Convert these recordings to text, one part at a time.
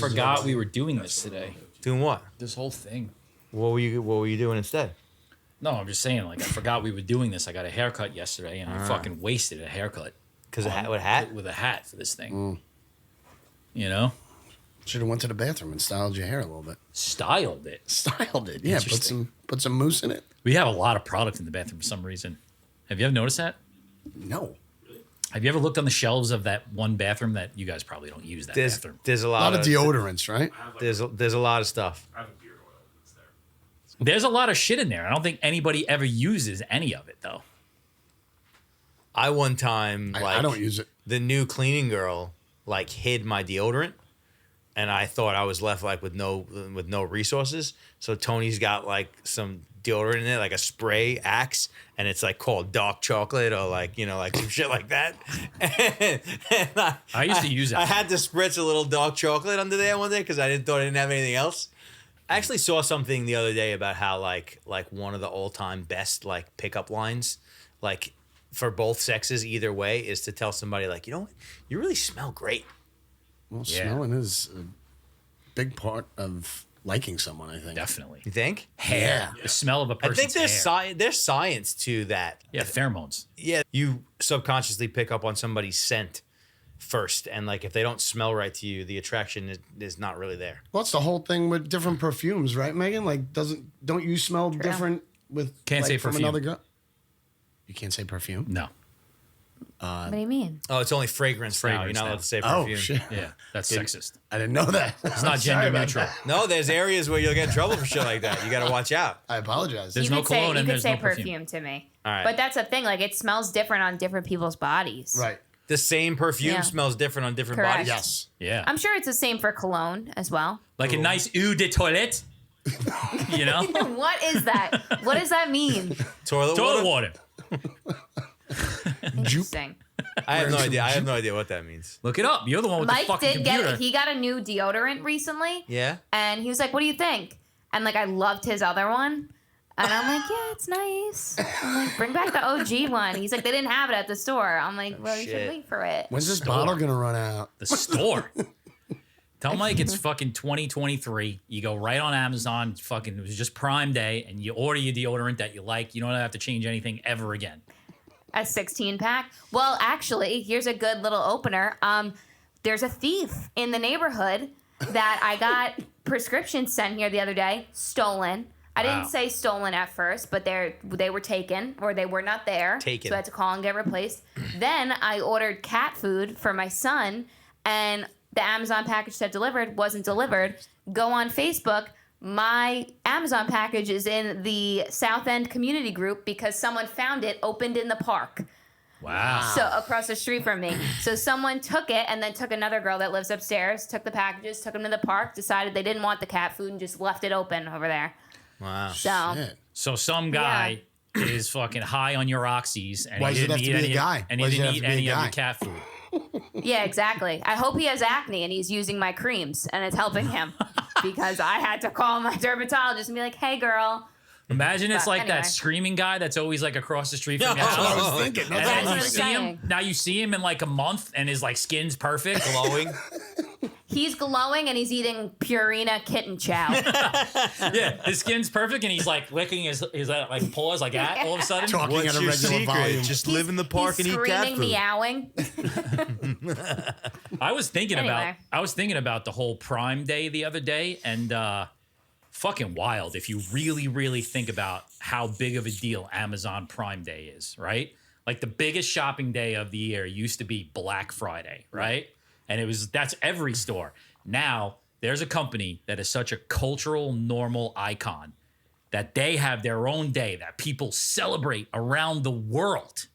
forgot we were doing this today. Doing what? This whole thing. What were you doing instead? No, I'm just saying, like, I forgot we were doing this. I got a haircut yesterday, and I fucking wasted a haircut. Because with a hat? With a hat for this thing. You know? Should have went to the bathroom and styled your hair a little bit. Styled it. Styled it, yeah. Put some mousse in it. We have a lot of product in the bathroom for some reason. Have you ever noticed that? No. Have you ever looked on the shelves of that one bathroom that you guys probably don't use that bathroom? There's a A lot of deodorants, right? There's a lot of stuff. I have a beard oil that's there. There's a lot of shit in there. I don't think anybody ever uses any of it, though. I one time, I don't use it. The new cleaning girl, like, hid my deodorant. And I thought I was left like with no resources. So Tony's got like some deodorant in it, like a spray Axe, and it's like called dark chocolate or like, you know, like some shit like that. And I used to use it. I had to spritz a little dark chocolate under there one day because I didn't have anything else. I actually saw something the other day about how like one of the all-time best like pickup lines, like for both sexes either way, is to tell somebody like, you know what, you really smell great. Well, smelling is a big part of liking someone, I think. Definitely. You think? Hair. The smell of a I person's think hair. there's science to that. Yeah, pheromones. Yeah, you subconsciously pick up on somebody's scent first, and like if they don't smell right to you, the attraction is not really there. Well, it's the whole thing with different perfumes, right, Megan? Like, don't you smell different with Can't say from perfume. another girl? You can't say perfume? No. What do you mean? Oh, it's only fragrance now. You're Fragrance not now. allowed to say Oh, perfume. shit. Yeah, that's sexist. I didn't know that. It's not gender neutral. No, there's areas where you'll get in trouble for shit like that. You got to watch out. I apologize. There's you no could say, cologne and you could there's say no perfume. to me. All right. But that's the thing. Like, it smells different on different people's bodies. Right. The same perfume Yeah. smells different on different Correct. bodies. Yes. Yeah. I'm sure it's the same for cologne as well. Like a nice eau de toilette. You know? What is that? What does that mean? Toilet water? Toilet water. Interesting. I have no idea. I have no idea what that means. Look it up. You're the one with the Mike fucking did computer. he got a new deodorant recently. Yeah. And he was like, what do you think? And like, I loved his other one. And I'm like, yeah, it's nice. I'm like, bring back the OG one. He's like, they didn't have it at the store. I'm like, well, you shit. should wait for it. When's this Store. bottle going to run out? The store. Tell Mike it's fucking 2023. You go right on Amazon. Fucking, it was just Prime Day, and you order your deodorant that you like. You don't have to change anything ever again. A 16-pack? Well, actually, here's a good little opener. There's a thief in the neighborhood that I got prescriptions sent here the other day, stolen. I didn't say stolen at first, but they were taken, or they were not there. Taken. So I had to call and get replaced. Then I ordered cat food for my son, and the Amazon package that wasn't delivered. Go on Facebook. My Amazon package is in the South End community group because someone found it opened in the park. Wow. So across the street from me. So someone took it and then took another girl that lives upstairs, took the packages, took them to the park, decided they didn't want the cat food and just left it open over there. Wow. So Shit. So some guy is fucking high on your oxys, and Why he does it didn't have to eat be any, a guy? and Why he does it didn't have eat to be any a of guy? your cat food. yeah, exactly. I hope he has acne and he's using my creams and it's helping him because I had to call my dermatologist and be like, hey girl. Imagine it's But like anyway. that screaming guy that's always like across the street from your That's what I house. was thinking. And That's That's then what you I'm see him. saying. Now you see him in like a month, and his like skin's perfect. Glowing. He's glowing and he's eating Purina kitten chow. Yeah, his skin's perfect, and he's like licking his like paws like that. All of a sudden, Talking What's at a your regular secret? volume. Just live in the park He's and eat cat screaming, food. meowing. I was thinking Anyway. about the whole Prime Day the other day, and fucking wild if you really, really think about how big of a deal Amazon Prime Day is, right? Like the biggest shopping day of the year used to be Black Friday, right? And that's every store. Now there's a company that is such a cultural normal icon that they have their own day that people celebrate around the world.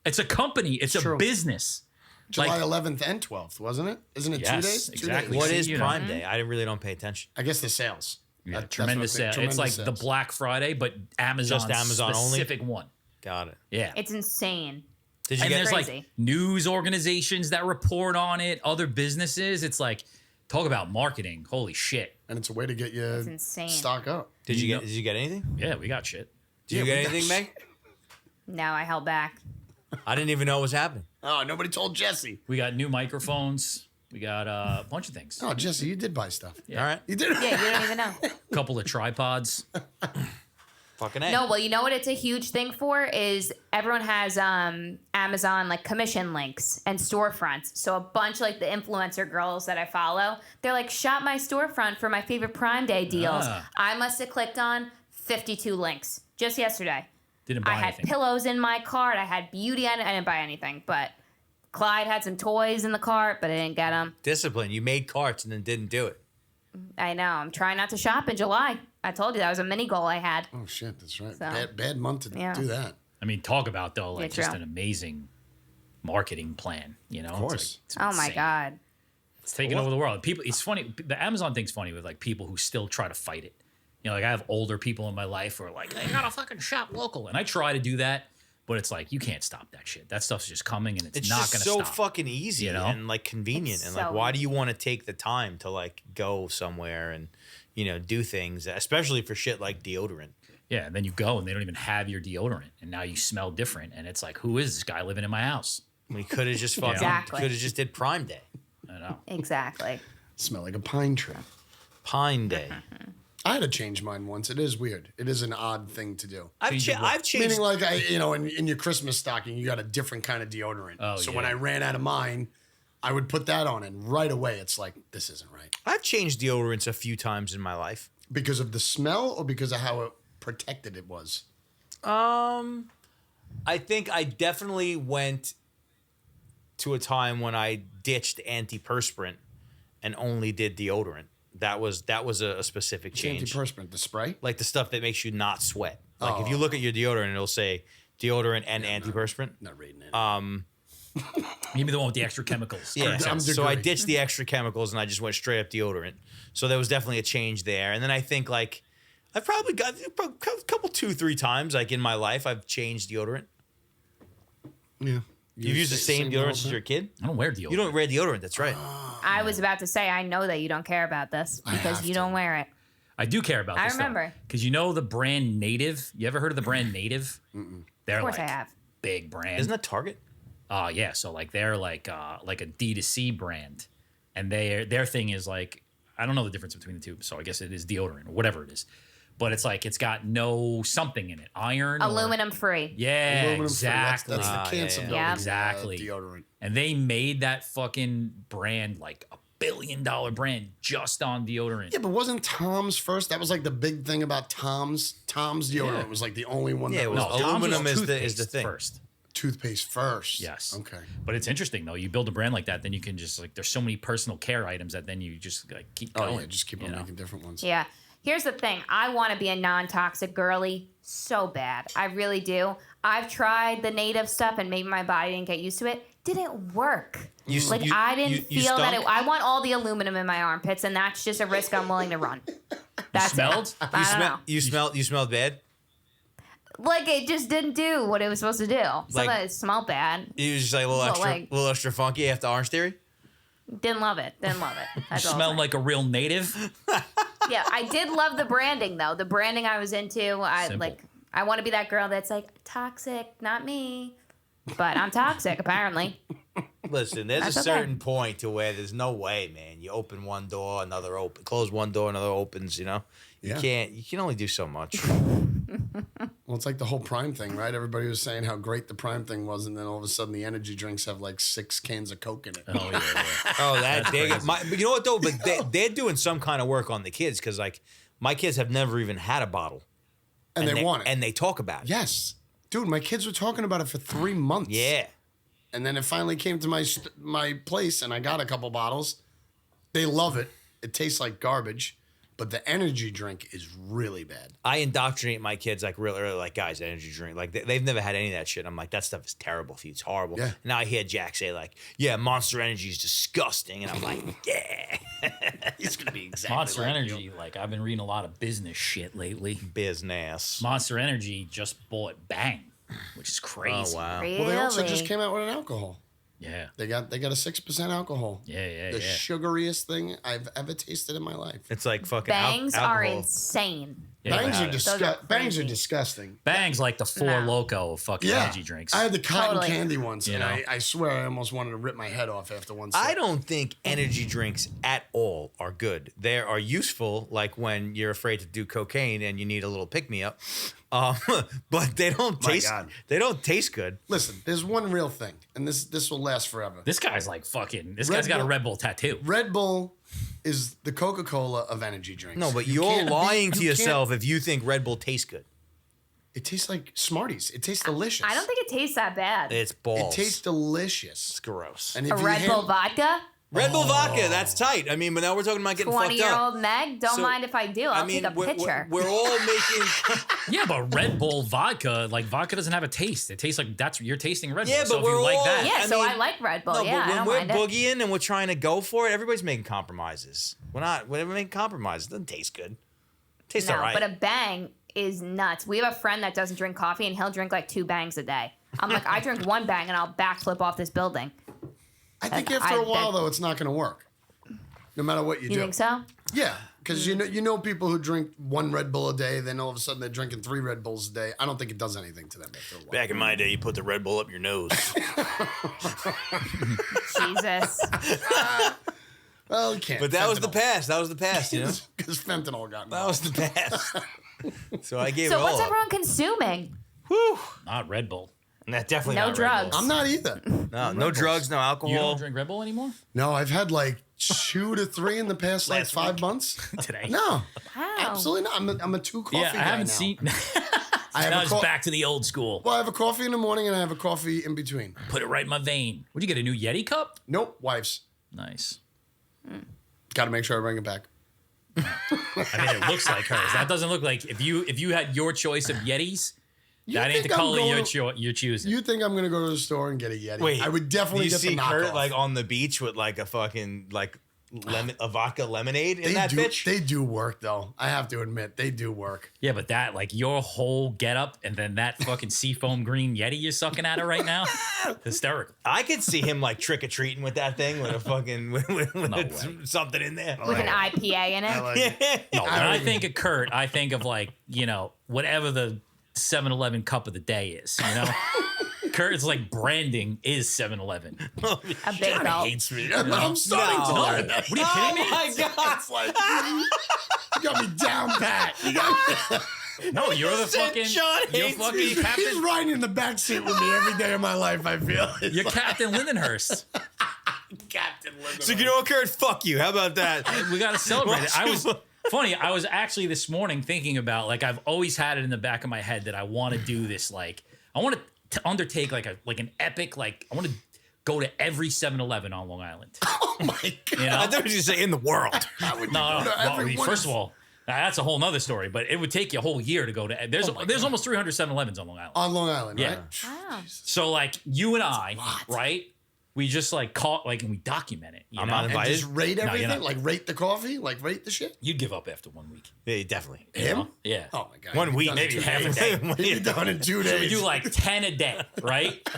It's a company, it's a True. business. July Like- 11th and 12th, wasn't it? Isn't it 2 Yes, days? 2 exactly. days. What See, is you know. Prime Day? I really don't pay attention. I guess the sales. Yeah, That's tremendous what I sale. think. It's like Tremendous the sales. Black Friday, but Amazon Just Amazon only? specific one. Got it. Yeah. It's insane. Did you And get there's crazy. like news organizations that report on it, other businesses. It's like, talk about marketing. Holy shit. And it's a way to get you It's insane. stock up. Did you get anything? Yeah, we got shit. Did you get anything, Meg? No, I held back. I didn't even know it was happening. Oh, nobody told Jesse. We got new microphones. We got a bunch of things. Oh, Jesse, you did buy stuff. Yeah. All right. You did. Yeah, you don't even know. A couple of tripods. Fucking A. No, well, you know what it's a huge thing for is everyone has Amazon like commission links and storefronts. So a bunch of like the influencer girls that I follow, they're like, shop my storefront for my favorite Prime Day deals. Ah. I must have clicked on 52 links just yesterday. Didn't buy I had anything. pillows in my cart. I had beauty. I didn't buy anything, but Clyde had some toys in the cart, but I didn't get them. Discipline. You made carts and then didn't do it. I know. I'm trying not to shop in July. I told you that was a mini goal I had. Oh shit, that's right. So- Bad month to Yeah. do that. I mean, talk about though, like Yeah, just true. an amazing marketing plan. You know, Of course. It's Oh my insane. God. It's taking over the world. People, it's funny. The Amazon thing's funny with like people who still try to fight it. You know, like I have older people in my life who are like, I gotta fucking shop local, and I try to do that, but it's like you can't stop that shit. That stuff's just coming, and it's not just gonna so stop. fucking easy, you know? and like convenient, It's and like so why do you want to take the time to like go somewhere and do things, especially for shit like deodorant? Yeah, and then you go and they don't even have your deodorant, and now you smell different, and it's like, who is this guy living in my house? We could have just fucking Exactly. could have just did Prime Day, I know. Exactly. Smell like a pine tree. Pine Day. I had to change mine once. It is weird. It is an odd thing to do. I've changed. Meaning, like, in your Christmas stocking, you got a different kind of deodorant. Oh, so yeah. when I ran out of mine, I would put that on, and right away, it's like, this isn't right. I've changed deodorants a few times in my life. Because of the smell or because of how protected it was? I think I definitely went to a time when I ditched antiperspirant and only did deodorant. That was a specific change. Antiperspirant, the spray? Like the stuff that makes you not sweat. Like if you Oh. look at your deodorant, it'll say deodorant and antiperspirant. Not reading it. Maybe the one with the extra chemicals. Yeah. I'm So I degree. ditched the extra chemicals and I just went straight up deodorant. So there was definitely a change there. And then I think like I've probably got a couple 2-3 times like in my life I've changed deodorant. Yeah. You've used the same deodorant since you're a kid? I don't wear deodorant. You don't wear deodorant, that's right. I was about to say, I know that you don't care about this because have you to. don't wear it. I do care about I this remember. because you know the brand Native. You ever heard of the brand Native? They're Of course like I have. big brand. Isn't that Target? Yeah, so like they're like a D2C brand, and their thing is like I don't know the difference between the two, so I guess it is deodorant or whatever it is, but it's like it's got no something in it, iron, or- Aluminum free. yeah, Aluminum free. exactly. That's the cancer yeah. building Yeah. Exactly. deodorant. And they made that fucking brand like $1 billion brand just on deodorant. Yeah, but wasn't Tom's first? That was like the big thing about Tom's. Tom's deodorant Yeah. was like the only one Yeah, that it was was Tom's aluminum was is the toothpaste thing. first. toothpaste first. Yes. Okay. But it's interesting though. You build a brand like that, then you can just like there's so many personal care items that then you just like keep Oh going. yeah, just keep on you know? making different ones. Yeah. Here's the thing. I want to be a non-toxic girly so bad. I really do. I've tried the native stuff and maybe my body didn't get used to it. Didn't work. I didn't you feel that stunk? I want all the aluminum in my armpits, and that's just a risk I'm willing to run. That's smelled? it. I don't know. You smelled bad? Like it just didn't do what it was supposed to do. Sometimes it smelled bad. You was just like a little Well, extra, like- little extra funky after Orange Theory? Didn't love it. Didn't love it. That's all I'm Smell saying. like a real native. Yeah, I did love the branding though. The branding I was into. Simple. I want to be that girl that's like toxic, not me. But I'm toxic apparently. Listen, there's That's a okay. certain point to where there's no way, man. You open one door, another open. Close one door, another opens. You know, Yeah. You can only do so much. Well, it's like the whole Prime thing, right? Everybody was saying how great the Prime thing was, and then all of a sudden the energy drinks have like 6 cans of Coke in it. Oh yeah, yeah. Oh, but you know what though? But they're doing some kind of work on the kids because like my kids have never even had a bottle, And they want it. and they talk about it. Yes. Dude, my kids were talking about it for 3 months. Yeah. And then it finally came to my place, and I got a couple bottles. They love it. It tastes like garbage, but the energy drink is really bad. I indoctrinate my kids like really early, like guys, energy drink. Like they've never had any of that shit. I'm like, that stuff is terrible for you. It's horrible. Yeah. Now I hear Jack say like, yeah, Monster Energy is disgusting, and I'm like, yeah, It's gonna be exactly Monster like Energy. Like I've been reading a lot of business shit lately. business. Monster Energy just bought Bang, which is crazy. Oh wow. Really? Well, they also just came out with an alcohol. Yeah. They got a 6% alcohol. Yeah. The sugariest thing I've ever tasted in my life. It's like fucking Bangs are alcohol. insane. Yeah, Bangs without are it. bangs are crazy. disgusting. Bang's like the Four No. Loco of fucking Yeah, energy drinks. I had the cotton Totally. candy once, You and know? I swear I almost wanted to rip my head off after one sip. I don't think energy drinks at all are good. They are useful, like when you're afraid to do cocaine and you need a little pick me up. But they don't My taste. God. They don't taste good. Listen, there's one real thing, and this will last forever. This guy's like fucking. This Red guy's got a Bull- Red Bull tattoo. Red Bull is the Coca-Cola of energy drinks. No, but You you're can't lying beat- to you can't- yourself if you think Red Bull tastes good. It tastes like Smarties. It tastes delicious. I don't think it tastes that bad. It's it balls. tastes delicious. It's gross. And if A you Red Bull vodka? Red Bull vodka, that's tight. I mean, but now we're talking about getting fucked up. 20-year-old Meg? Don't So, mind if I do. I'll take a picture. We're all making. Yeah, but Red Bull vodka, like vodka doesn't have a taste. It tastes like you're tasting Red Bull. Yeah, so but if you we're like all- that, Yeah, I so mean, I like Red Bull. No, Yeah, I but don't when mind we're it. boogieing and we're trying to go for it, everybody's making compromises. We're making compromises. It doesn't taste good. Tastes No, all right. but a bang is nuts. We have a friend that doesn't drink coffee, and he'll drink like 2 bangs a day. I'm like, I drink 1 bang, and I'll backflip off this building. I think That's- after a I- while, that- though, it's not going to work. No matter what you You do. think so? Yeah, because you know people who drink 1 Red Bull a day, then all of a sudden they're drinking 3 Red Bulls a day. I don't think it does anything to them after a while. Back in my day, you put the Red Bull up your nose. Jesus. Well, you can't. But that was the Fentanyl. past. That was the past, you know? Because fentanyl got That was the past. So I gave So it what's all up. everyone consuming? Whew. not Red Bull. That definitely No not Red drugs. Bull. I'm not either. No drugs, no You alcohol. don't drink Red Bull anymore No, I've had like 2 to 3 in the past like Last 5 week. months. today. No, Wow. absolutely not. I'm a 2 coffee Yeah, guy I haven't now. seen. I have Now a it's co- back to the old school. Well, I have a coffee in the morning and I have a coffee in between. Put it right in my vein. Would you get a new Yeti cup? Nope, wife's. Nice. Got to make sure I bring it back. I mean, it looks like hers. That doesn't look like if you had your choice of Yetis. That ain't the think I'm color going- you're choosing. You think I'm gonna go to the store and get a Yeti? Wait, I would definitely do you get see the Kurt knockoff. like on the beach with like a fucking like a vodka lemonade in they that do. bitch? They do work though. I have to admit, they do work. Yeah, but that like your whole getup and then that fucking seafoam green Yeti you're sucking at it right now, hysterical. I could see him like trick or treating with that thing with a fucking with way. something in there. With an IPA in it. I like it. No, when don't I even- think of Kurt, I think of like whatever the 7-Eleven cup of the day is. You know, Kurt's like branding is 7-Eleven. A big belt. hates me. I'm starting to No, learn what that. are you kidding me? Oh my god! It's like you got me down pat. You got No, you're the said fucking Sean you're hates fucking me. He's Captain. riding in the back seat with me every day of my life. I feel it's You're like Captain Lindenhurst. Captain Lindemann. So you know what, Kurt? Fuck you. How about that? We got to celebrate it. I was actually this morning thinking about like I've always had it in the back of my head that I want to do this like I want to undertake like an epic like I want to go to every 7-Eleven on Long Island. Oh my god! You know? I thought you say in the world. How would you No, go to well, every one first of- of all, that's a whole nother story. But it would take you a whole year to go to. There's almost 300 7-Elevens on Long Island. on Long Island, Yeah. right? Wow. So like you and I, lot. right? We just like caught like and we document it. You I'm know? not And invited. just rate you're everything, not. like rate the coffee, like rate the shit. You'd give up after 1 week. Yeah, definitely. you Him? know? Yeah. Oh my god! 1 He'd be week, done in maybe 2 half a days. day. He'd be done in 2 days. We do like 10 a day, right?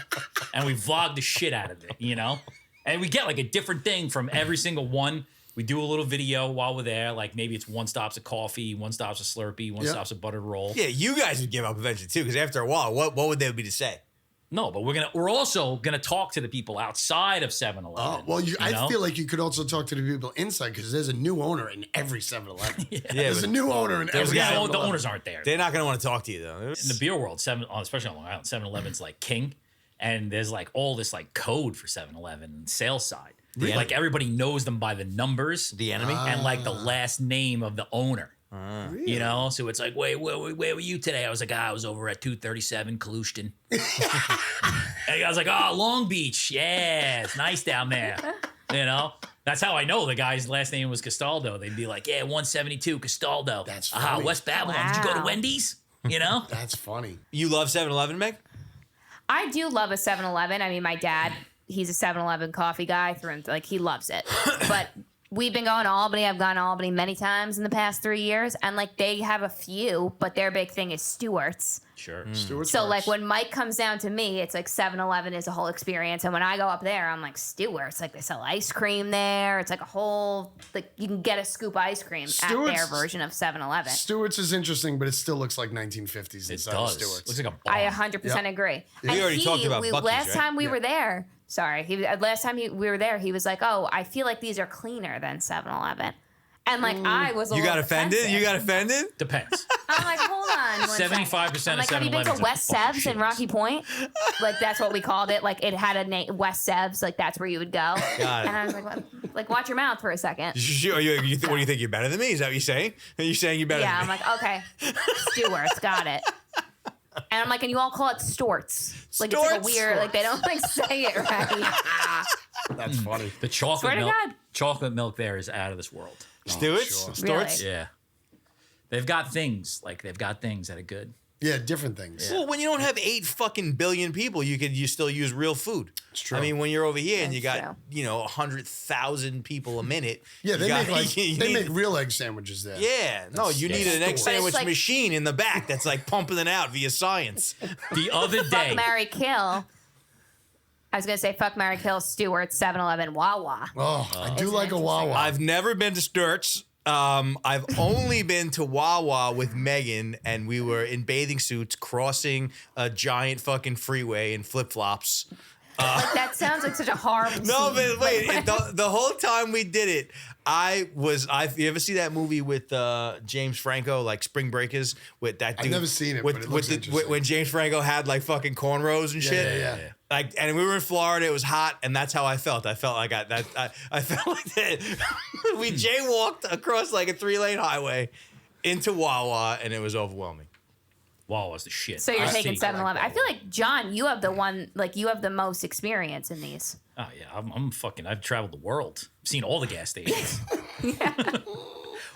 And we vlog the shit out of it, you know? And we get like a different thing from every single one. We do a little video while we're there. Like maybe it's one stop's a coffee, one stop's a Slurpee, one Yeah. stop's a buttered roll. Yeah, you guys would give up eventually too, because after a while, what would there be to say? No, but we're also gonna talk to the people outside of 7-Eleven. Oh, well, I know? feel like you could also talk to the people inside because there's a new owner in every 7-Eleven. Yeah, There's a but new owner in every yeah, 7-Eleven. the owners aren't there. they're not going to want to talk to you though. In the beer world, especially on Long Island, 7-Eleven's like king, and there's like all this like code for 7-Eleven and sales side. Really? Like everybody knows them by the numbers, The enemy. and like the last name of the owner. Really? You know, so it's like, wait, where were you today? I was like, I was over at 237 Kalushton. And I was like, oh, Long Beach. Yeah, it's nice down there. You know, that's how I know the guy's last name was Castaldo. They'd be like, yeah, 172 Castaldo. That's Aha, funny. West Babylon. Did you go to Wow. Wendy's? You know? That's funny. You love 7-Eleven, Meg? I do love a 7-Eleven. I mean, my dad, he's a 7-Eleven coffee guy through and like he loves it. But we've been going to Albany. I've gone to Albany many times in the past 3 years, and like they have a few, but their big thing is Stewart's. Sure. Stewart's So works. like when Mike comes down to me, it's like 7-Eleven is a whole experience, and when I go up there, I'm like Stewart's. Like they sell ice cream there. It's like a whole like you can get a scoop ice cream at Stewart's- their version of 7-Eleven. Stewart's is interesting, but it still looks like 1950s It inside does. of Stewart's. Looks like a bomb. I 100% agree. We already talked about Buc-ee's, last right? time we Yeah. were there. Sorry, last time we were there, he was like, "Oh, I feel like these are cleaner than 7-Eleven," and like I was. You got offended? Defensive. You got offended? Depends. I'm like, hold on. 75% I'm of like, have you been to 7-Elevens are West fucking Sevs in shits. Rocky Point? Like that's what we called it. Like it had a name, West Sevs. Like that's where you would go. Got it. And I was like, like watch your mouth for a second. What do you think? You're better than me? Is that what you're saying? Are you saying you're better Yeah, than I'm me? like, okay, Stewart's, got it. And I'm like, and you all call it Storts. Like it's like a Storts? weird, like they don't like say it right. That's funny. The chocolate Swear to milk. God. Chocolate milk there is out of this world. Stewart's? sure. Storts? Really? Yeah. They've got things that are good. Yeah, different things. Well, when you don't have 8 fucking billion people, you still use real food. It's true. I mean, when you're over here and you That's got true. 100,000 people a minute. Yeah, you they got- make like you they need- make real egg sandwiches there. Yeah, no, you need an egg But sandwich it's like- machine in the back that's like pumping it out via science. The other day, Fuck, marry, kill. I was gonna say fuck, marry, kill. Stewart, 7-Eleven, Wawa. Oh, I do Isn't like a it Wawa. I've never been to Sturts. I've only been to Wawa with Megan, and we were in bathing suits crossing a giant fucking freeway in flip flops. Like that sounds like such a horrible. No, scene. but wait, Like, the whole time we did it, you ever see that movie with James Franco, like Spring Breakers, with that dude? I've never seen it, with, but it looks interesting. when James Franco had like fucking cornrows and shit. yeah. Like, and we were in Florida. It was hot, and that's how I felt. I felt like I felt like that. We jaywalked across like a 3-lane highway into Wawa, and it was overwhelming. Wawa's the shit. So you're I taking see. 7-Eleven. I feel like John, you have the one, like you have the most experience in these. Oh yeah, I'm fucking. I've traveled the world. I've seen all the gas stations.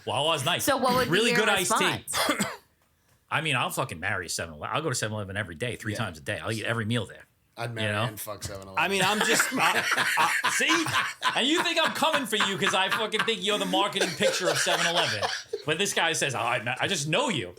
Wawa's nice. So what would really be your good iced tea? response? I mean, I'll fucking marry 7-Eleven. I'll go to 7-Eleven every day, 3 times a day. I'll eat every meal there. I'd marry You know? and fuck 7-Eleven. I mean, I'm just. See? And you think I'm coming for you because I fucking think you're the marketing picture of 7-Eleven. But this guy says, I just know you.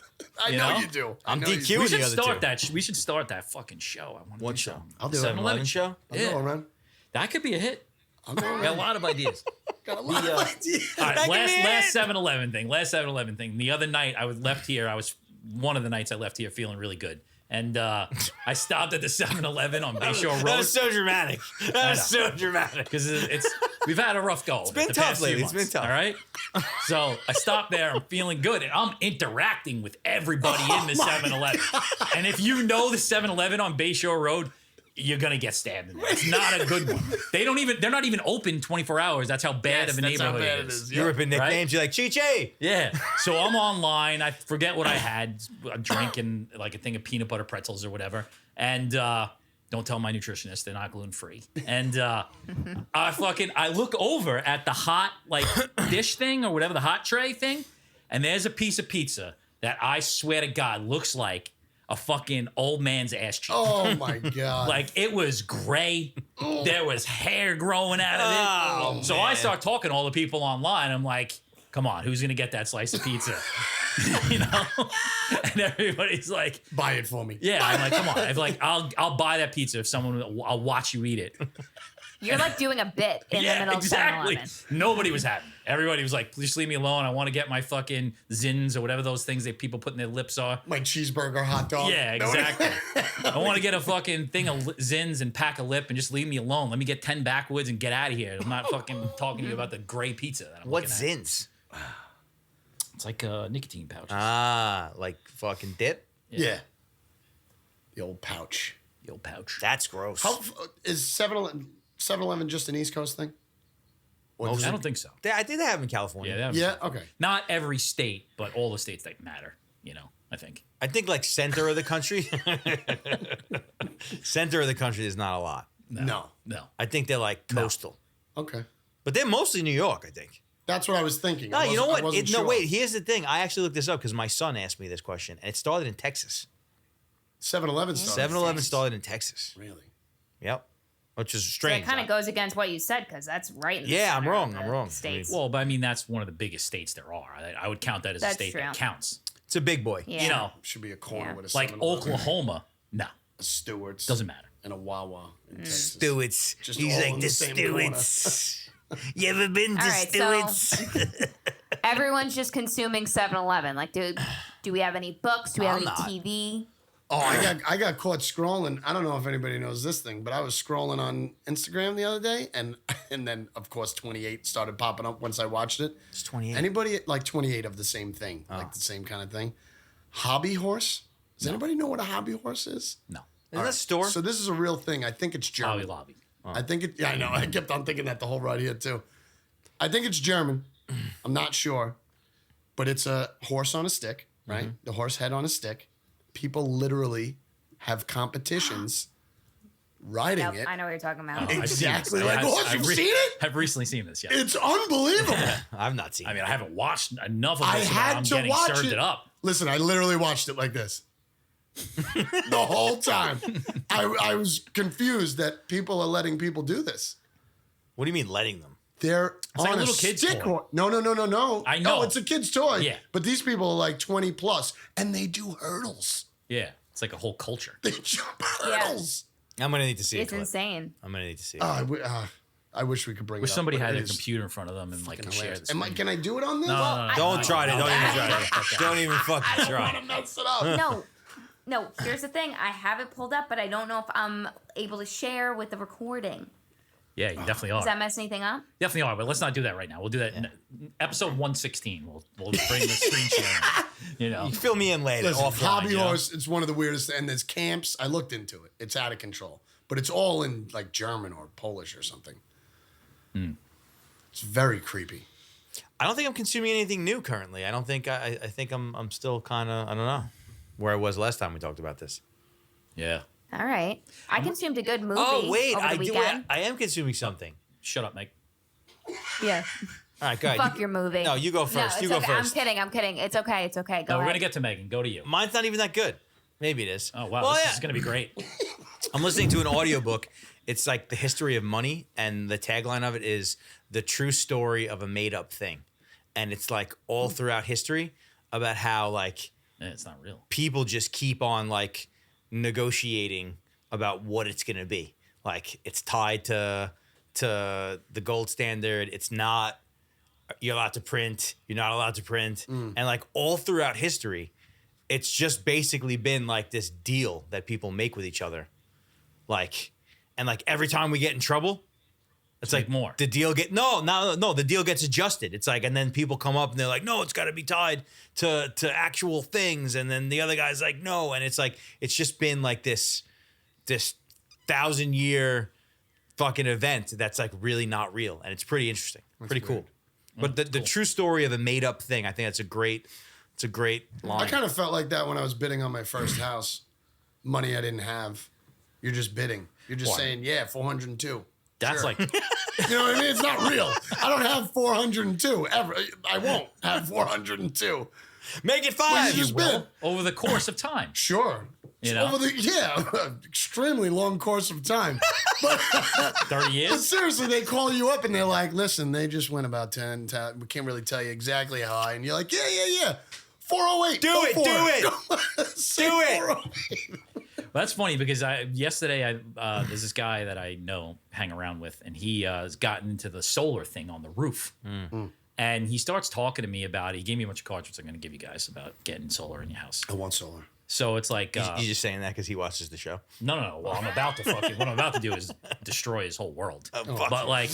I you know know? you do. I'm I know you DQ. do. We the should other start two. that. We should start that fucking show. I want to What do show? something. I'll do it. 7-Eleven show? I'm Yeah. going, man. That could be a hit. I'm going, Got a man. lot of ideas. Got a lot of ideas. All right, That could be last it. 7-Eleven thing. Last 7-Eleven thing. The other night I was left here. I was one of the nights I left here feeling really good. And I stopped at the 7-Eleven on Bayshore That Road was so dramatic. That was so dramatic. because we've had a rough go. It's been tough lately. It's been tough. All right. So I stopped there. I'm feeling good, and I'm interacting with everybody in the 7-Eleven. And if you know the 7-Eleven on Bayshore Road, you're gonna get stabbed in there. It's not a good one. They're not even open 24 hours. That's how bad of a That's how neighborhood bad it is. You're ripping Right? nicknames. You're like, Chiche. Yeah. So I'm online. I forget what I had. A drink and like a thing of peanut butter pretzels or whatever. And don't tell my nutritionist, they're not gluten-free. And I look over at the hot like dish thing or whatever, the hot tray thing, and there's a piece of pizza that I swear to God looks like a fucking old man's ass cheek. Oh my god! Like it was gray. There was hair growing out of it. Oh, So I man. start talking to all the people online. I'm like, come on, who's gonna get that slice of pizza? You know? And everybody's like, buy it for me. yeah. I'm like, come on. I'm like, I'll buy that pizza if I'll watch you eat it. You're like doing a bit in the middle exactly. of 7-Eleven. Nobody was happy. Everybody was like, please leave me alone. I want to get my fucking zins or whatever those things that people put in their lips are. My cheeseburger hot dog. Yeah, exactly. I want to get a fucking thing of zins and pack a lip and just leave me alone. Let me get 10 backwoods and get out of here. I'm not fucking talking to you about the gray pizza that I'm What looking at. zins? It's like nicotine pouches. Ah, like fucking dip? Yeah. The old pouch. The old pouch. That's gross. How is 7-Eleven just an East Coast thing? Or does I it- don't think so. I did have in California. Yeah, Yeah. Okay. Not every state, but all the states that matter, I think. I think like center of the country. Center of the country is not a lot. No. No. I think they're like coastal. Okay. But they're mostly New York, I think. That's what I was thinking. No, I you know wasn't- I what? wasn't No, sure. wait. Here's the thing. I actually looked this up because my son asked me this question, and it started in Texas. 7-Eleven started. 7-Eleven started in Texas. Really? Yep. which is So strange. it kind of goes against what you said because that's right. In the Yeah, I'm center wrong, of I'm the wrong. States. Well, but I mean, that's one of the biggest states there are. I would count that as a That's state true. that counts. It's a big boy. yeah. You know, Should be a corner Yeah. with a like 7-Eleven, Oklahoma, no, a Stewart's, doesn't matter. and a Wawa in Texas. Stewart's. Just He's all like in the the same Stewart's. You ever been to All right, so- Stewart's? Everyone's just consuming 7-Eleven. Like, do we have any books? Do we have I'm any not. TV? Oh, I got caught scrolling. I don't know if anybody knows this thing, but I was scrolling on Instagram the other day, and then of course 28 started popping up once I watched it. It's 28. Anybody like 28 of the same thing, like the same kind of thing? Hobby horse. Does anybody know what a hobby horse is? No, Isn't that a store? So this is a real thing. I think it's German. Hobby Lobby. I think it. Yeah, I know. I kept on thinking that the whole ride here too. I think it's German. I'm not sure, but it's a horse on a stick, right? The horse head on a stick. People literally have competitions riding Nope, it. I know what you're talking about. I've seen Exactly this. like I've- horse. I've You've re- seen it? Have recently seen this. Yeah. It's unbelievable. I've not seen I it. mean, I haven't watched enough of I this. had I'm to getting watch served it. it up. Listen, I literally watched it like this. The whole time. I was confused that people are letting people do this. What do you mean letting them? They're like on a a little kid's stick toy. horse. No. I know. Oh, it's a kid's toy. Yeah. But these people are like 20 plus, and they do hurdles. Yeah, it's like a whole culture. They jump Yeah. hurdles. I'm gonna need to see It's it. insane. I'm gonna need to see it. I wish we could bring Wish it up. somebody but had it a is computer in front of them and like fucking share hilarious. the screen. Can I do it on this? No. Don't try it. Don't even try Fuck it. that. Don't even fucking try I it. mess it up. No. Here's the thing. I have it pulled up, but I don't know if I'm able to share with the recording. Yeah, you definitely are. Does that mess anything up? Definitely are, but let's not do that right now. We'll do that in episode 116. We'll bring the screen sharing. You know, You fill me in later. Listen, Offline, hobby you know? horse, it's one of the weirdest. And there's camps. I looked into it. It's out of control. But it's all in like German or Polish or something. It's very creepy. I don't think I'm consuming anything new currently. I don't think I think I'm still kind of I don't know where I was last time we talked about this. yeah. All right. I consumed a good movie. Oh wait, over the I do. weekend. I am consuming something. Shut up, Mike. Yeah. All right, go ahead. Fuck your movie. No, you go No, first. it's You go okay. first. I'm kidding. It's okay. Go No, we're ahead. gonna get to Megan. Go to you. Mine's not even that good. Maybe it is. Oh wow, Well, this yeah. is gonna be great. I'm listening to an audiobook. It's like the history of money, and the tagline of it is the true story of a made-up thing. And it's like all throughout history about how like Eh, it's not real. people just keep on like negotiating about what it's going to be. Like it's tied to the gold standard. It's not you're allowed to print, you're not allowed to print. And like all throughout history, it's just basically been like this deal that people make with each other. Like and like every time we get in trouble, it's like more. the deal the deal gets adjusted. It's like and then people come up and they're like, no, it's got to be tied to actual things, and then the other guy's like, no, and it's like it's just been like this 1,000-year fucking event that's like really not real, and it's pretty interesting, pretty cool. But the true story of a made up thing, I think that's a great line. I kind of felt like that when I was bidding on my first house. Money I didn't have. You're just bidding. You're just What? saying, yeah, 402. That's Sure. like You know what I mean? It's not real. I don't have 402 ever. I won't have 402. Make it Well, 5. you just bid. over the course of time. Sure. You know? Over the extremely long course of time. 30 But years. seriously, they call you up and they're like, listen, they just went about 10. We can't really tell you exactly how high. And you're like, yeah. 408. Do Go it, for do Go- say Do it. 408. That's funny because yesterday there's this guy that I know, hang around with, and he has gotten into the solar thing on the roof. And he starts talking to me about it. He gave me a bunch of cards, which I'm going to give you guys about getting solar in your house. I want solar. So it's like, You're just saying that because he watches the show. no. Well, I'm about to what I'm about to do is destroy his whole world. fuck. But like,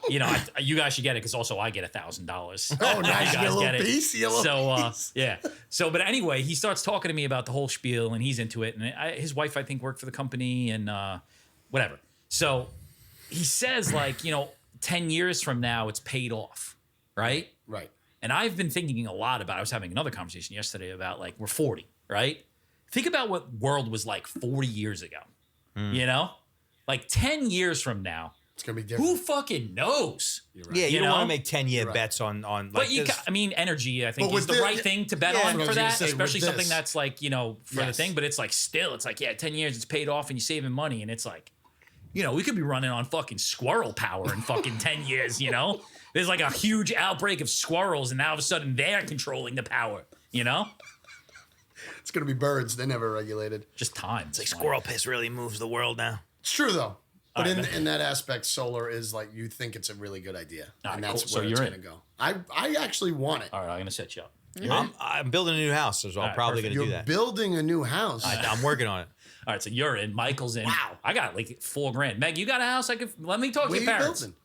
you know, you guys should get it because also I get $1,000. Oh, nice. You get a little piece. You get a little So piece. yeah. So, but anyway, he starts talking to me about the whole spiel, and he's into it. And his wife, I think, worked for the company, and whatever. So he says, like, 10 years from now, it's paid off, right? Right. And I've been thinking a lot about. I was having another conversation yesterday about like we're 40, right? Think about what world was like 40 years ago. You know, like 10 years from now, It's going to be different. who fucking knows? You're right. Yeah, you, You don't want know? to make 10-year Right. bets on like But this. I mean, energy, I think, But is with the thi- right thing to bet yeah, on that's what I for was gonna that, say, with especially something this. that's like, for the Yes. thing. But it's like, still, it's like, yeah, 10 years, it's paid off and you're saving money. And it's like, you know, we could be running on fucking squirrel power in fucking 10 years, you know? There's like a huge outbreak of squirrels, and now all of a sudden they're controlling the power, you know? It's gonna be birds. They're never regulated. Just time. It's like squirrel piss really moves the world now. It's true though. But All right, in that aspect, solar is like you think it's a really good idea, All and right, that's cool. So where it's you're gonna in. go. I actually want it. All right, I'm going to set you up. I'm building a new house, so I'm right, probably perfect. going to You're do that. building a new house. I'm working on it. All right, so you're in. Michael's in. Wow. I got like $4,000. Meg, you got a house? Let me talk Where to you your parents. building?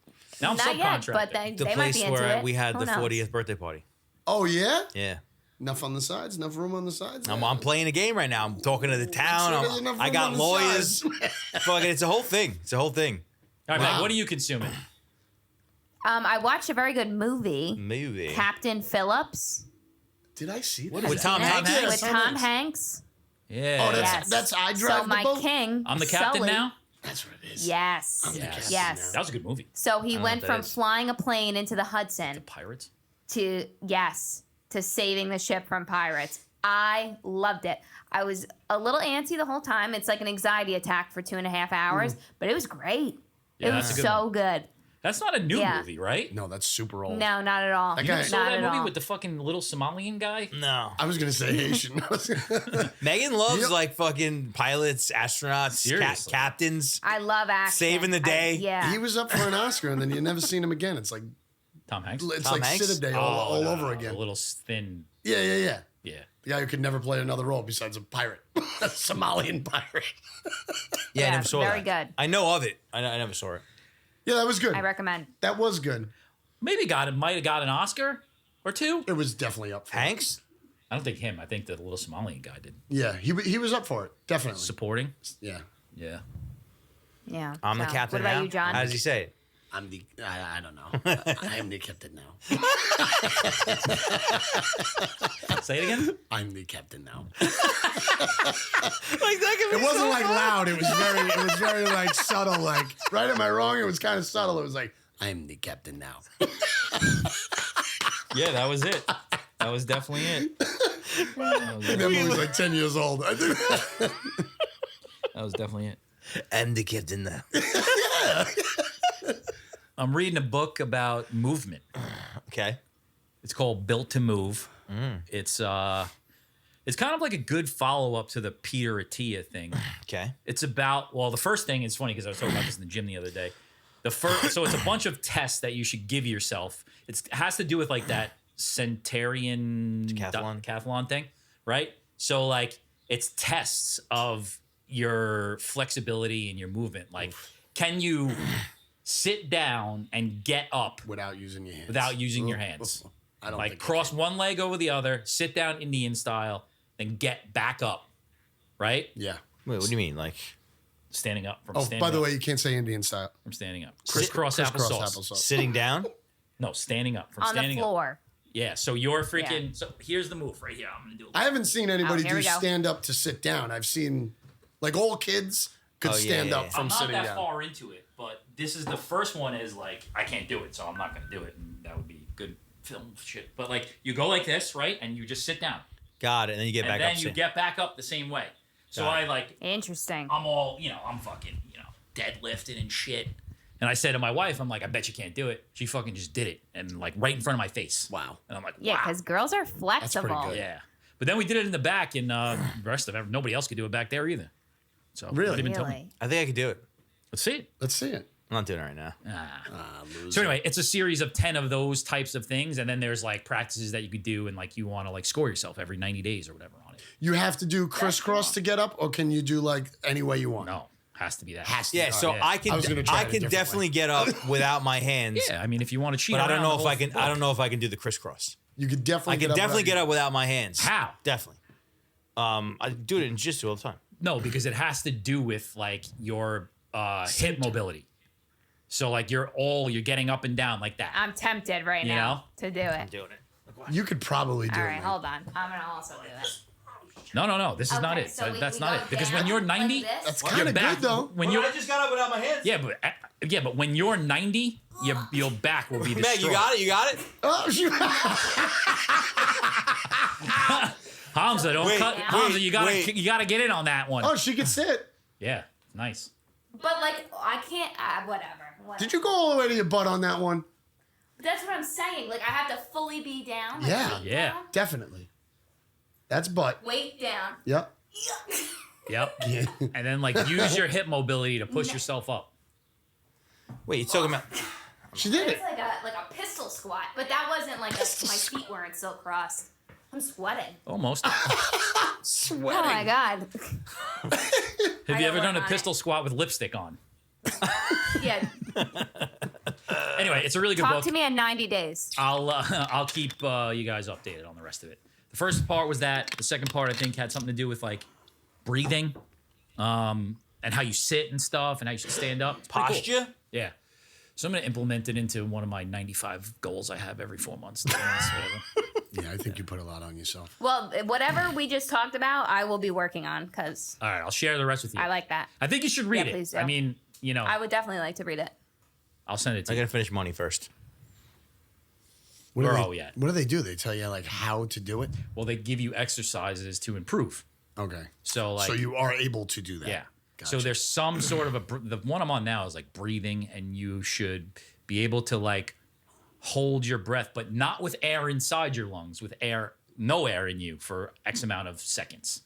Now I'm Not yet, subcontracting. but they The might place be into where it. we had Who the knows? 40th birthday party. Oh yeah. Yeah. Enough on the sides. Enough room on the sides. I'm playing a game right now. I'm talking to the town. sure there's enough I room got on the lawyers. sides. Fucking, it's a whole thing. It's a whole thing. All right, Meg, Wow. what are you consuming? I watched a very good movie, Movie. Captain Phillips. Did I see that? With Have you Tom seen it? Hanks? With Tom Hanks. Yeah. Oh, Yes. that's I drive So my the boat. king. I'm the captain Sully, now? That's what it is. Yes. I'm the Yes. captain Yes. That was a good movie. So he know went what that from is. flying a plane into the Hudson Pirates? to saving the ship from pirates. I loved it. I was a little antsy the whole time. It's like an anxiety attack for 2.5 hours, but it was great. Yeah, it that's was a good so one. good. That's not a new Yeah. movie, right? No, that's super old. No, not at all. That You guy- never saw Not that at movie all. with the fucking little Somalian guy? No. I was gonna say Haitian. Megan loves Yep. like fucking pilots, astronauts, Seriously. captains. I love action. Saving the day. Yeah. He was up for an Oscar, and then you never seen him again. It's like Tom Hanks? Tom Hanks? Citadel all no, over no, again. A little thin. Yeah. Yeah. The guy who could never play another role besides a pirate, a Somalian pirate. Yeah, I Yeah, never saw very that. good. I know of it. I never saw it. Yeah, that was good. I recommend. That was good. Maybe might have got an Oscar or two. It was definitely up for it. Hanks? I don't think him. I think the little Somalian guy did. Yeah, he was up for it. Definitely. Supporting. Yeah. Yeah. Yeah. I'm the So, captain What about now? you, John? How does he say it? I'm the. I don't know. I am the captain now. Say it again. I'm the captain now. Like that could It wasn't like loud. It was very like subtle. Like, right? Am I wrong? It was kind of subtle. It was like, I'm the captain now. Yeah, that was it. That was definitely it. I think that movie's like 10 years old. I think. That was definitely it. I'm the captain now. I'm reading a book about movement. Okay. It's called Built to Move. It's kind of like a good follow up to the Peter Attia thing. Okay. It's about, well, the first thing is funny because I was talking about this in the gym the other day. So it's a bunch of tests that you should give yourself. It has to do with like that centurion decathlon thing, right? So like it's tests of your flexibility and your movement. Like, can you sit down and get up Without using your hands. without using your hands? I don't Like think I cross can. one leg over the other, sit down Indian style, then get back up, right? Yeah. Wait, what do you mean? Like, Standing up from Oh, standing by the up. way, you can't say Indian style. From standing up. Crisscross Crisscross applesauce. sitting down? No, standing up. From On the standing up. floor. Yeah, so you're freaking. So here's the move right here. I'm gonna do it. I haven't seen anybody Oh, here do we go. stand up to sit down. I've seen, like, all kids could Oh, yeah, stand yeah, up yeah. from I'm not sitting that down. far into it, but this is the first one. Is like I can't do it, so I'm not gonna do it, and that would be good film shit. But like you go like this, right, and you just sit down, Got it. And then you get and back then up. you get back up the same way. So Got it. I like Interesting. I'm all I'm fucking deadlifting and shit. And I said to my wife, I'm like, I bet you can't do it. She fucking just did it, and like right in front of my face. Wow. And I'm like, Yeah, wow. because girls are flexible. good. Yeah. But then we did it in the back, and the rest of nobody else could do it back there either. So Really? what have you been telling me? Really. I think I could do it. Let's see it. Let's see it. I'm not doing it right now. So anyway, it's a series of 10 of those types of things, and then there's like practices that you could do, and like you want to like score yourself every 90 days or whatever on it. You have to do crisscross to get up, or can you do, like, any way you want? No, has to be that. Has to. Yeah, All so right. yeah. I can I was gonna try I it a can different definitely way. get up without my hands. Yeah, I mean, if you want to cheat, But I don't around know the if I whole can. I don't know if I can do the crisscross. You could definitely I can get up definitely without- get up without my hands. How? Definitely. I do it in jiu-jitsu all the time. No, because it has to do with like your hip mobility. So like you're getting up and down like that. I'm tempted right You now to do it. Doing it. You could probably do All it. right, man. hold on. I'm gonna also do it. No. This is not Okay, it. so we That's go not it. Because when down you're like 90, this? That's your kind of back good, though. when you're just got up without my hands. yeah, but when you're 90, your back will be destroyed. Meg, you got it. You got it. Oh, shoot. Hamza, don't Wait, cut. wait, Hamza, you wait. gotta get in on that one. Oh, she could sit. Yeah, nice. But like, I can't. Whatever. Did you go all the way to your butt on that one? That's what I'm saying. Like, I have to fully be down. Like, Yeah. weight Yeah. down, Definitely. That's butt. weight down. Yep. Yep. Yeah. And then like use your hip mobility to push yourself up. Wait, you're talking about? She did It's it. like a pistol squat, but that wasn't like my feet weren't so crossed. I'm sweating. Almost. Sweating. Oh my god. Have you ever work done a on pistol squat with lipstick on? Yeah. Anyway, it's a really good Talk book. to me in 90 days. I'll keep you guys updated on the rest of it. The first part was that. The second part I think had something to do with like breathing, and how you sit and stuff, and how you should stand up. It's pretty cool. Posture? Yeah. So I'm gonna implement it into one of my 95 goals I have every 4 months. Whatever. Yeah, I think you put a lot on yourself. Well, whatever we just talked about, I will be working on because All right, I'll share the rest with you. I like that. I think you should read Yeah, it. please do. I mean, you know, I would definitely like to read it. I'll send it to I you. gotta finish money first. What do Where they- are we at? What do they do? They tell you like how to do it? Well, they give you exercises to improve. Okay. So like, So you are able to do that. yeah. Gotcha. So there's some sort of the one I'm on now is like breathing, and you should be able to like hold your breath, but not with air inside your lungs, with no air in you for X amount of seconds.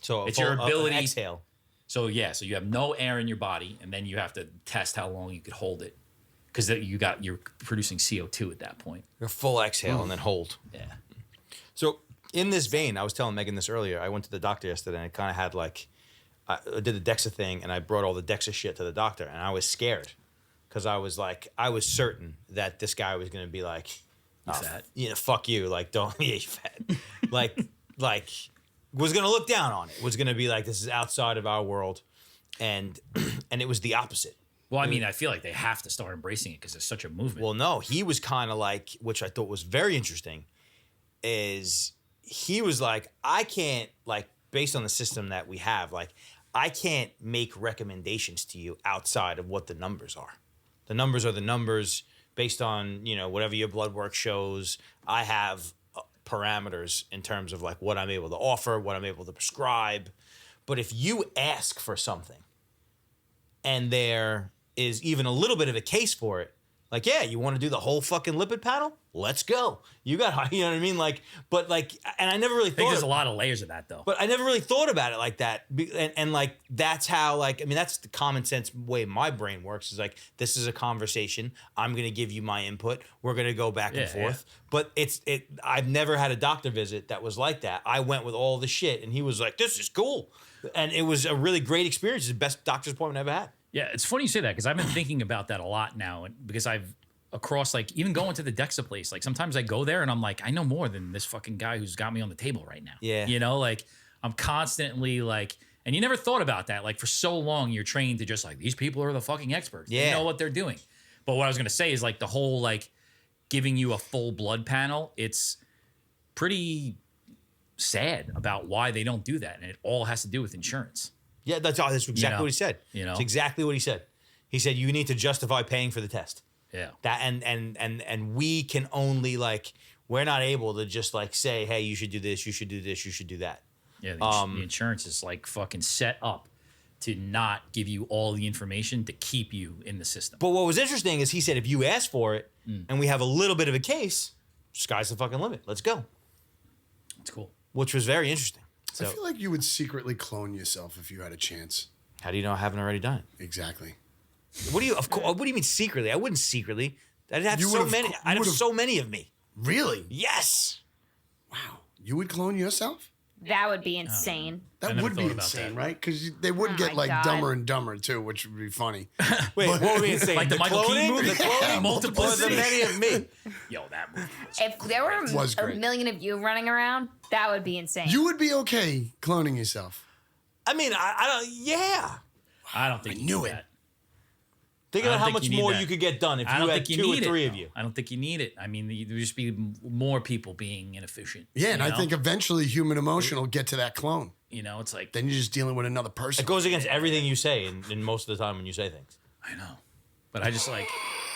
So It's your ability- exhale. So yeah, so you have no air in your body, and then you have to test how long you could hold it, because you're producing CO2 at that point. Your full exhale and then hold. Yeah. So in this vein, I was telling Megan this earlier. I went to the doctor yesterday, and I kind of had like, I did the DEXA thing, and I brought all the DEXA shit to the doctor, and I was scared because I was certain that this guy was going to be like, You fat. fuck you, like don't, yeah, you fat, like was going to look down on it, was going to be like, this is outside of our world, and it was the opposite. Well, I mean, I feel like they have to start embracing it because there's such a movement. Well, no, he was kind of like, which I thought was very interesting, is he was like, I can't, like, based on the system that we have, like, I can't make recommendations to you outside of what the numbers are. The numbers are the numbers based on, whatever your blood work shows. I have parameters in terms of like what I'm able to offer, what I'm able to prescribe. But if you ask for something and there is even a little bit of a case for it, like, yeah, you want to do the whole fucking lipid panel? Let's go. You got, you know what I mean? Like, but like, and I never really I think thought, there's a lot of layers of that, though. but I never really thought about it like that. And like, that's how, like, I mean, that's the common sense way my brain works, is like, this is a conversation. I'm going to give you my input. We're going to go back and Yeah, forth. But I've never had a doctor visit that was like that. I went with all the shit and he was like, this is cool. And it was a really great experience. It's the best doctor's appointment I've ever had. Yeah, it's funny you say that, because I've been thinking about that a lot now, and because I've across like even going to the DEXA place, like sometimes I go there and I'm like, I know more than this fucking guy who's got me on the table right now. Yeah. Like I'm constantly like, and you never thought about that. Like for so long, you're trained to just like, these people are the fucking experts. They Yeah. know what they're doing. But what I was gonna say is like the whole like giving you a full blood panel, it's pretty sad about why they don't do that, and it all has to do with insurance. Yeah, that's exactly what he said. You know? It's exactly what he said. He said, you need to justify paying for the test. Yeah. That and we can only, like, we're not able to just like say, hey, you should do this, you should do this, you should do that. Yeah, the insurance is like fucking set up to not give you all the information to keep you in the system. But what was interesting is he said, if you ask for it and we have a little bit of a case, sky's the fucking limit. Let's go. It's cool. Which was very interesting. I So feel like you would secretly clone yourself if you had a chance. how do you know I haven't already done it? Exactly. What do you mean secretly? I wouldn't secretly. I'd have You so would've- many. you I'd have would've- so many of me. Really? Yes. Wow. You would clone yourself? That would be insane. I That never would be thought about insane, that. right? Because they would Oh get my like God. dumber and dumber too, which would be funny. Wait, what were we saying? Like the Michael Keaton cloning? movie? The cloning? Or Multiplicity. the many of me? Yo, that movie was If there were Was a great. million of you running around, that would be insane. You would be okay cloning yourself. I mean, I don't. Yeah. I don't think I you knew need it. that. Think I about don't how think much you need more that. you could get done if I you don't had think you 2 or need 3 it. of you. I don't think you need it. I mean, there'd just be more people being inefficient. Yeah, and you I know? think eventually human emotion will get to that clone. it's like Then you're just dealing with another person. It goes against everything you say, and most of the time when you say things. I know, but I just like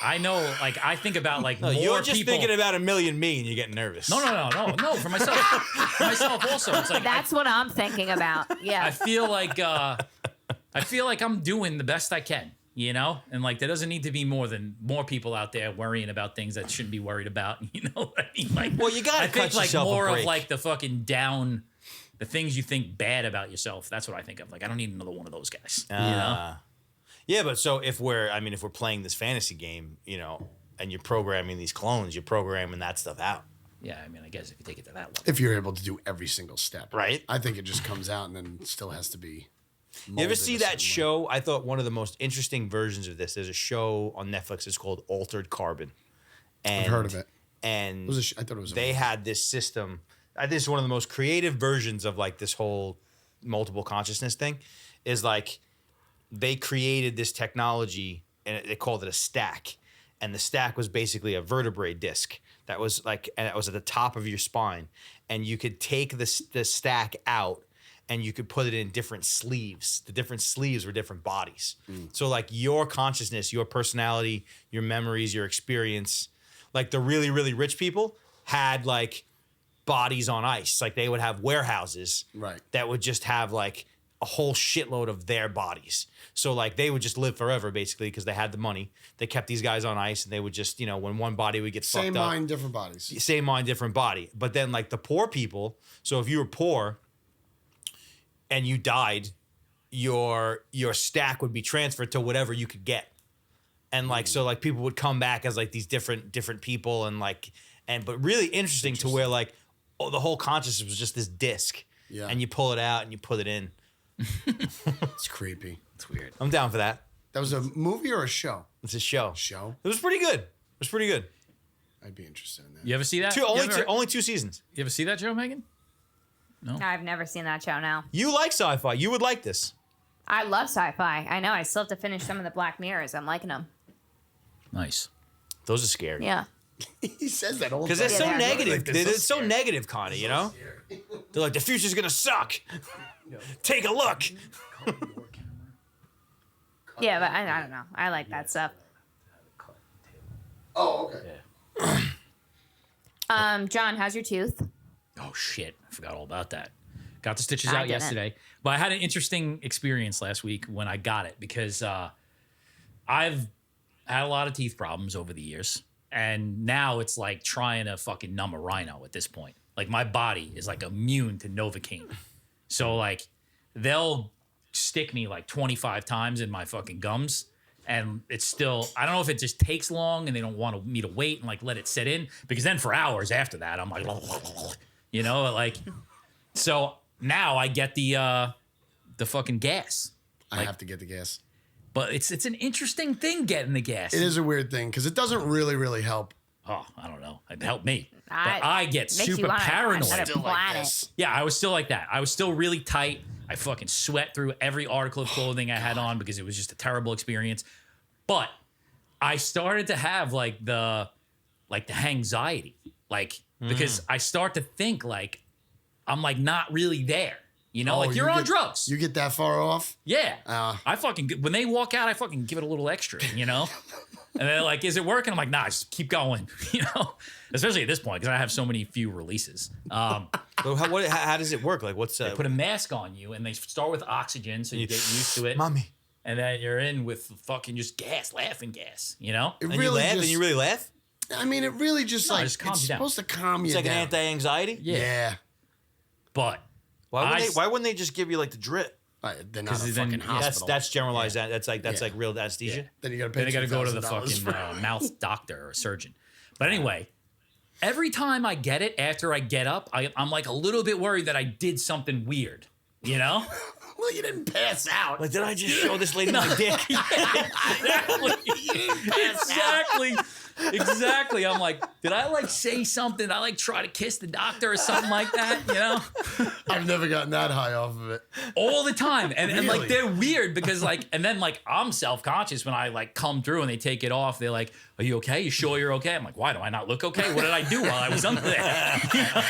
I know like I think about like No, more you're just people. thinking about a million me, and you're getting nervous. No, for myself. For myself also. It's like That's what I'm thinking about. I Yeah. feel like I feel like I'm doing the best I can, you know? And like there doesn't need to be more people out there worrying about things that shouldn't be worried about. You know what I mean? Like, Well, you gotta I think cut like yourself a more of break. like the fucking down, the things you think bad about yourself. That's what I think of. Like I don't need another one of those guys. You know? Yeah, but so if we're playing this fantasy game, you know, and you're programming these clones, you're programming that stuff out. Yeah, I mean, I guess if you take it to that level. If you're able to do every single step. Right. I think it just comes out and then still has to be. You ever molded see a that certain way. show? I thought one of the most interesting versions of this. There's a show on Netflix. It's called Altered Carbon. And, I've heard of it. And It was I thought it was. they had this system. I think it's one of the most creative versions of like this whole multiple consciousness thing. Is like they created this technology and they called it a stack. And the stack was basically a vertebrae disc that was like, and it was at the top of your spine. And you could take the stack out and you could put it in different sleeves. The different sleeves were different bodies. So like your consciousness, your personality, your memories, your experience, like the really, really rich people had like bodies on ice. Like they would have warehouses Right. that would just have like a whole shitload of their bodies. So like they would just live forever basically because they had the money. They kept these guys on ice and they would just, you know, when one body would get Same fucked up. mind, different bodies. Same mind, different body. But then like the poor people, so if you were poor and you died, your stack would be transferred to whatever you could get. And like so like people would come back as like these different people and like but really interesting to where like the whole consciousness was just this disc. Yeah. And you pull it out and you put it in. It's creepy. It's weird. I'm down for that. That was a movie or a show? It's a show. Show. It was pretty good. It was pretty good. I'd be interested in that. You ever see that? Only two seasons. You ever see that show, Megan? I've never seen that show now. You like sci-fi. You would like this. I love sci-fi. I know. I still have to finish some of the Black Mirrors. I'm liking them. Nice. Those are scary. Yeah. He says that all the Because time. they're so Yeah, they're negative. like they're They're so so scary. negative, Connie, you know? They're like, the future's going to suck. Take a look. Yeah, but I don't know. I like that stuff. Oh, okay. John, how's your tooth? Oh shit, I forgot all about that. Got the stitches I out didn't. yesterday, but I had an interesting experience last week when I got it because I've had a lot of teeth problems over the years, and now it's like trying to fucking numb a rhino at this point. Like my body is like immune to Novocaine, so like they'll stick me like 25 times in my fucking gums. And it's still, I don't know if it just takes long and they don't want me to wait and like let it set in, because then for hours after that, I'm like, you know, like, so now I get the fucking gas. I have to get the gas. But it's an interesting thing getting the gas. It is a weird thing because it doesn't really help. Oh, I don't know. It helped me. But I- I get makes you super wanna- paranoid. I Still like Planet. this. Yeah, I was still like that. I was still really tight. I fucking sweat through every article of clothing I had on because it was just a terrible experience. But I started to have like the anxiety, like because I start to think like I'm like not really there. You know, Oh, like you you're on get- drugs. You get that far off? Yeah. Uh. I fucking, when they walk out, I fucking give it a little extra, you know? And they're like, is it working? I'm like, nah, just keep going, you know? Especially at this point, because I have so many few releases. So how does it work? Like, what's They put a mask on you and they start with oxygen so you get used to it. Mommy. And then you're in with fucking just gas, laughing gas, you know? It And you really laugh? just, And you really laugh? I mean, it really just No, it like, just calms it's you down. supposed to calm you It's like down. an anti-anxiety? Yeah. But Why wouldn't they just give you like the drip? They're not a 'Cause then- fucking yeah, hospital. That's generalized. That's like Yeah. real anesthesia. Then you got to pay then they got to go to the $2,000 fucking for mouth doctor or surgeon. But anyway, every time I get it, after I get up, I'm like a little bit worried that I did something weird, you know? Well, you didn't pass out. Like, did I just show this lady my dick? Exactly. I'm like, did I like say something? Did I like try to kiss the doctor or something like that? You know, I've never gotten that high off of it. all the time. And like, Really? they're weird because like, and then like, I'm self-conscious when I like come through and they take it off. They're like, are you okay? You sure you're okay? I'm like, why do I not look okay? What did I do while I was under there? You know?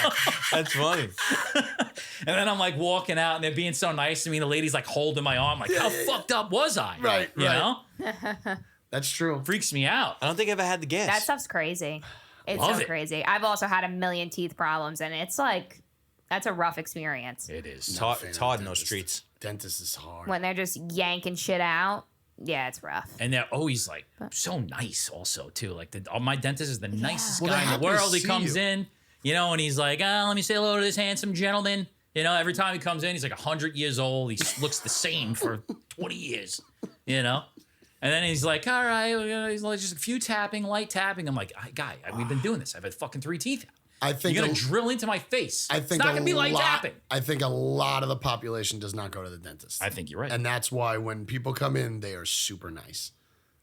That's funny. And then I'm like walking out and they're being so nice to me. The lady's like holding my arm. Like, how fucked up was I? Right, You right. know? That's true. Freaks me out. I don't think I've ever had the gas. That stuff's crazy. It's Love so it. crazy. I've also had a million teeth problems, and it's like That's a rough experience. It is. It's Not a hard, fan it's of hard in those dentist. streets. Dentist is hard. When they're just yanking shit out, yeah, it's rough. And they're always like so nice, also too. Like my dentist is the nicest Well, they're guy in happy the to world. He see comes you. in, and he's like, "Let me say hello to this handsome gentleman." Every time he comes in, he's like 100 years old. He looks the same for 20 years. And then he's like, "All right, he's like just a few tapping, light tapping." I'm like, "Guy, we've been doing this. I've had fucking 3 teeth out. I think You're gonna a- drill into my face. I think it's not gonna be light tapping." I think a lot of the population does not go to the dentist. I think you're right. And that's why when people come in, they are super nice.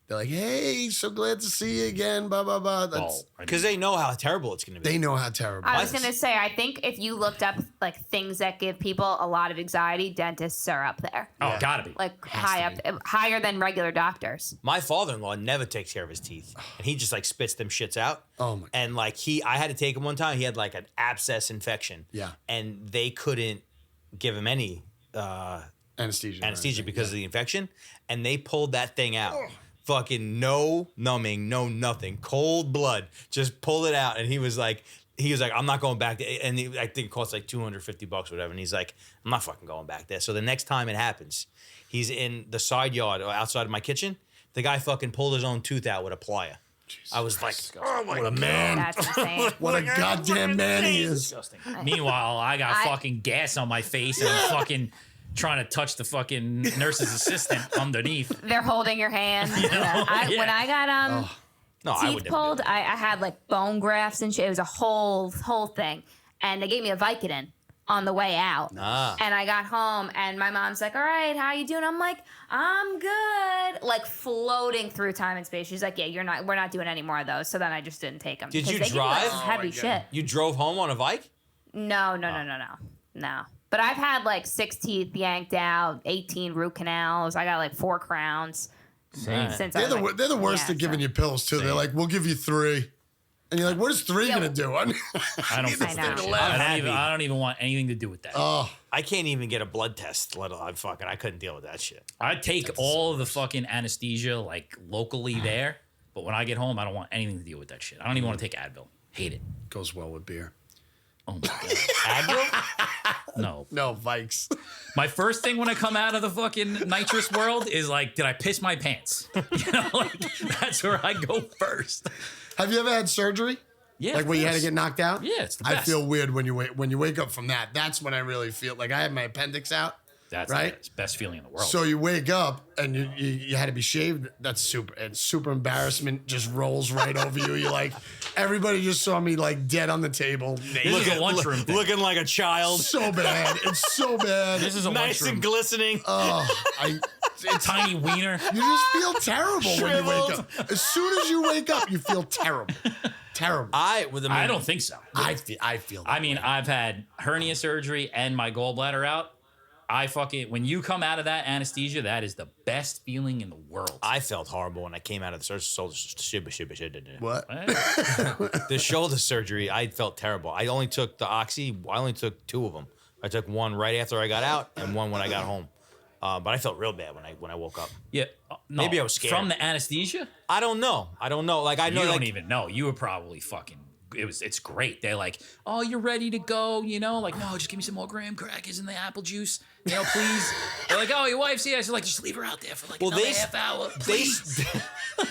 They're like, "Hey, so glad to see you again." Blah blah blah. That's Because they know how terrible it's going to be. they know how terrible. I it was is. gonna say, I think if you looked up like things that give people a lot of anxiety, dentists are up there. Oh, gotta be. Like Has to higher than regular doctors. My father-in-law never takes care of his teeth, and he just like spits them shits out. Oh, my And like I had to take him one time. He had like an abscess infection. Yeah. And they couldn't give him any anesthesia. anesthesia because of the infection, and they pulled that thing out. Fucking no numbing, no nothing, cold blood. Just pulled it out, and he was like, "I'm not going back." And I think it cost like $250 or whatever. And he's like, "I'm not fucking going back there." So the next time it happens, he's in the side yard or outside of my kitchen. The guy fucking pulled his own tooth out with a plier. I was like, "Oh my What a man! That's insane. What a goddamn man he is! Disgusting. Meanwhile, I got fucking gas on my face and I'm fucking trying to touch the fucking nurse's assistant underneath. They're holding your hand. Yeah. When I got no, I teeth would never do pulled, that." I had like bone grafts and shit. It was a whole thing, and they gave me a Vicodin on the way out. Ah. And I got home, and my mom's like, "All right, how you doing?" I'm like, "I'm good." Like floating through time and space. She's like, "Yeah, we're not doing any more of those." So then I just didn't take them. Did you they give like, drive? heavy shit? You drove home on a bike? No. But I've had like 6 teeth yanked out, 18 root canals. I got like 4 crowns. Since They're the worst at giving you pills too. They're like, "We'll give you 3," and you're like, "What is 3 gonna do?" I don't I know. I don't even want anything to do with that. Oh, I can't even get a blood test, let alone I couldn't deal with that shit. I take all of the fucking anesthesia like locally there, but when I get home, I don't want anything to deal with that shit. I don't even want to take Advil. Hate it. goes well with beer. Oh my god. Advil? No. No, Vikes. My first thing when I come out of the fucking nitrous world is like, did I piss my pants? Like that's where I go first. Have you ever had surgery? Yeah. Like of when you had to course. get knocked out? Yeah, it's the I best. feel weird when you wake up from that. That's when I really feel like I had my appendix out. That's right? the best feeling in the world. So you wake up and you had to be shaved. That's super embarrassment just rolls right over you. You're like, everybody just saw me like dead on the table. this is a lunchroom thing. Looking like a child. So bad. It's so bad. This is a Nice lunchroom. and glistening. It's Tiny wiener. You just feel terrible when you Shriveled. wake up. As soon as you wake up, you feel terrible. Terrible. I don't think so. I feel that I mean, way. I've had hernia surgery and my gallbladder out. When you come out of that anesthesia, that is the best feeling in the world. I felt horrible when I came out of the surgery. What? The shoulder surgery, I felt terrible. I only took the oxy. I only took 2 of them. I took one right after I got out and one when I got home. But I felt real bad when I woke up. Yeah. No, Maybe I was scared. From the anesthesia? I don't know. Like I know. You don't like, even know. You were probably fucking. It's great. They're like, "Oh, you're ready to go," Like, "No, just give me some more graham crackers and the apple juice, please." They're like, "Oh, your wife's here." I said, "Like, just leave her out there for like another half hour, please."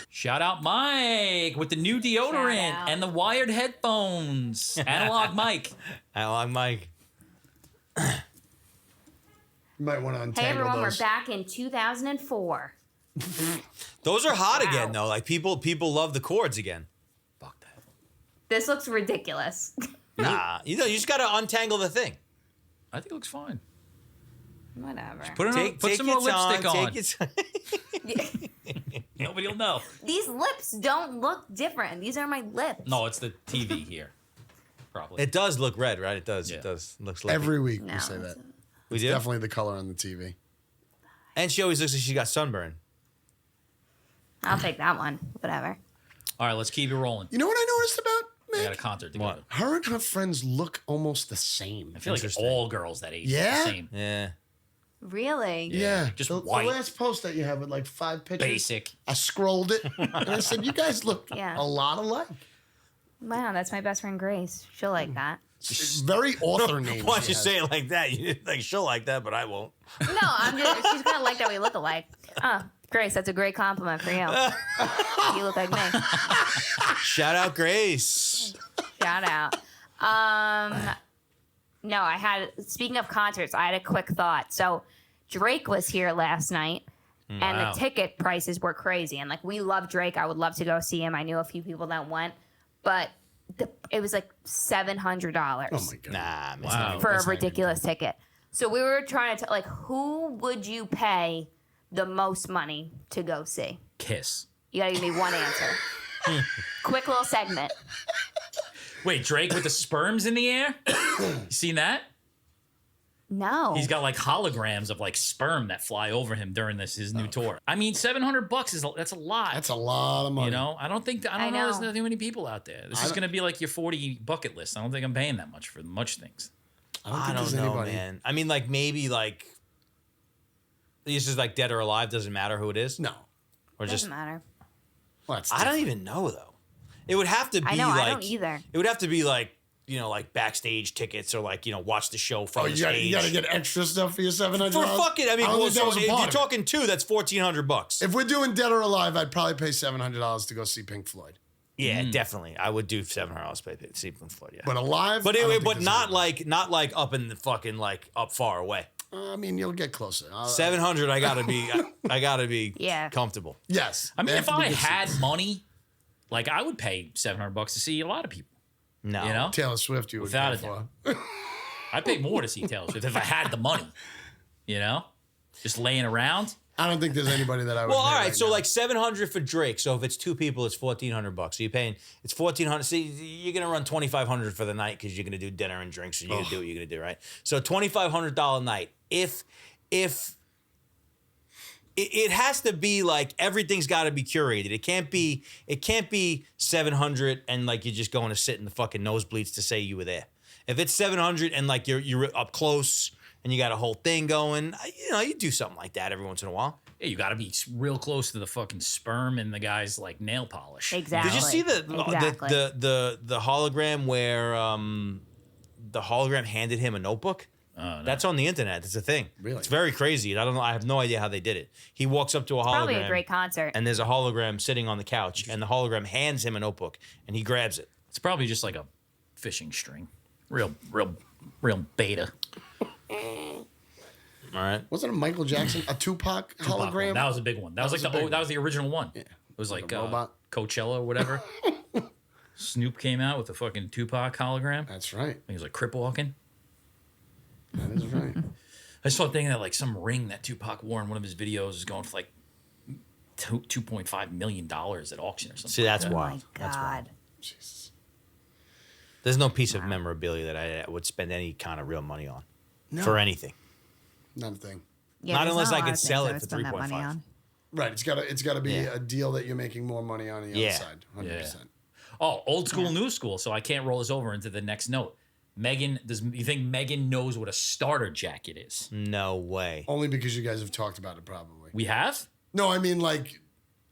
Shout out Mike with the new deodorant Shout out. and the wired headphones. Analog Mike. Analog Mike. You might want to untangle Hey everyone, those. we're back in 2004. Those are hot Wow. again though. Like people love the cords again. Fuck that. This looks ridiculous. Nah, you just gotta untangle the thing. I think it looks fine. Whatever. Put some more lipstick on. Take it. Nobody will know. These lips don't look different. These are my lips. No, it's the TV here. Probably. It does look red, right? It does. Yeah. It does. Looks like Every week No, we say that. it's- we do. Definitely the color on the TV. And she always looks like she got sunburn. I'll take that one. Whatever. All right, let's keep it rolling. You know what I noticed about We got a Meg? concert together. What? Her and her friends look almost the same. I feel like Interesting. all girls that age Yeah? are the same. Yeah. Really? Yeah, just the white. last post that you had with like 5 pictures. Basic. I scrolled it and I said, "You guys look Yeah. a lot alike." Wow, that's my best friend Grace. She'll like that. Very author names. Why don't she you has. say it like that? You like she'll like that, but I won't. No, she's gonna like that we look alike. Oh, Grace, that's a great compliment for you. You look like me. Shout out Grace. Shout out. No, speaking of concerts, I had a quick thought. So Drake was here last night and Wow. the ticket prices were crazy. And like, we love Drake. I would love to go see him. I knew a few people that went, but it was like $700 Oh my god. Nah, man. Wow. for a That's not even ridiculous ticket. So we were trying to like, who would you pay the most money to go see? Kiss. You gotta give me one answer. Quick little segment. Wait, Drake with the sperms in the air? You seen that? No. He's got like holograms of like sperm that fly over him during his new tour. I mean, $700 that's a lot. That's a lot of money. You know, I don't know. I There's know. not too many people out there. This is going to be like your 40 bucket list. I don't think I'm paying that much for much things. I there's don't know, anybody. man. I mean, like maybe like this is like dead or alive. Doesn't matter who it is. No. Or just Doesn't matter. Well, that's I don't different. even know though. It would have to be I know, like I don't either. It would have to be like like backstage tickets or like watch the show from Oh, the you stage. gotta get extra stuff for your $700. for fucking. I mean, don't well, think that so was a if part you're of it. talking two, that's $1,400. If we're doing Dead or Alive, I'd probably pay $700 to go see Pink Floyd. Yeah, definitely. I would do $700 pay see Pink Floyd. Yeah, But Alive, but I don't anyway, think but there's not anybody. like up in the fucking like up far away. I mean, you'll get closer. 700. I gotta be. I gotta be Yeah. comfortable. Yes. I mean, They if have to be I good had seats. money, like I would pay $700 to see a lot of people. No, You know, Taylor Swift, you would Without pay a for. doubt. I'd pay more to see Taylor Swift if I had the money. You know, just laying around. I don't think there's anybody that I would. Well, pay all right. right So now. like 700 for Drake. So if it's two people, it's $1,400. So you're paying. It's 1,400. See, you're gonna run 2,500 for the night because you're gonna do dinner and drinks and you're gonna do what you're gonna do, right? So $2,500 night. If it has to be like everything's got to be curated. It can't be 700 and like you're just going to sit in the fucking nosebleeds to say you were there. If it's 700 and like you're up close and you got a whole thing going, you do something like that every once in a while. Yeah, you got to be real close to the fucking sperm and the guy's like nail polish. Exactly. Did you see Exactly. the hologram where the hologram handed him a notebook? No. That's on the internet. It's a thing. Really? It's very crazy. I don't know. I have no idea how they did it. He walks up to a hologram. Probably a great concert. And there's a hologram sitting on the couch, and the hologram hands him a notebook, and he grabs it. It's probably just like a fishing string. Real beta. All right. Wasn't it Michael Jackson, a Tupac hologram? That was a big one. That was was like a big that was the original one. Yeah. It was like a robot. Coachella or whatever. Snoop came out with a fucking Tupac hologram. That's right. He was like crip walking. That is right. I saw a thing that like some ring that Tupac wore in one of his videos is going for like $2.5 million at auction or something. See, that's Oh my wild. That's wild. God. Jesus. There's no piece of memorabilia that I would spend any kind of real money on No. for anything. Not a thing. Yeah, Not there's unless a I lot could of things sell I it would for spend that money 3.5. on. Right. It's got to be Yeah. a deal that you're making more money on the Yeah. other side. 100%. Oh, old school, new school. So I can't roll this over into the next note. Megan, you think Megan knows what a starter jacket is? No way. Only because you guys have talked about it, probably. We have? No, I mean like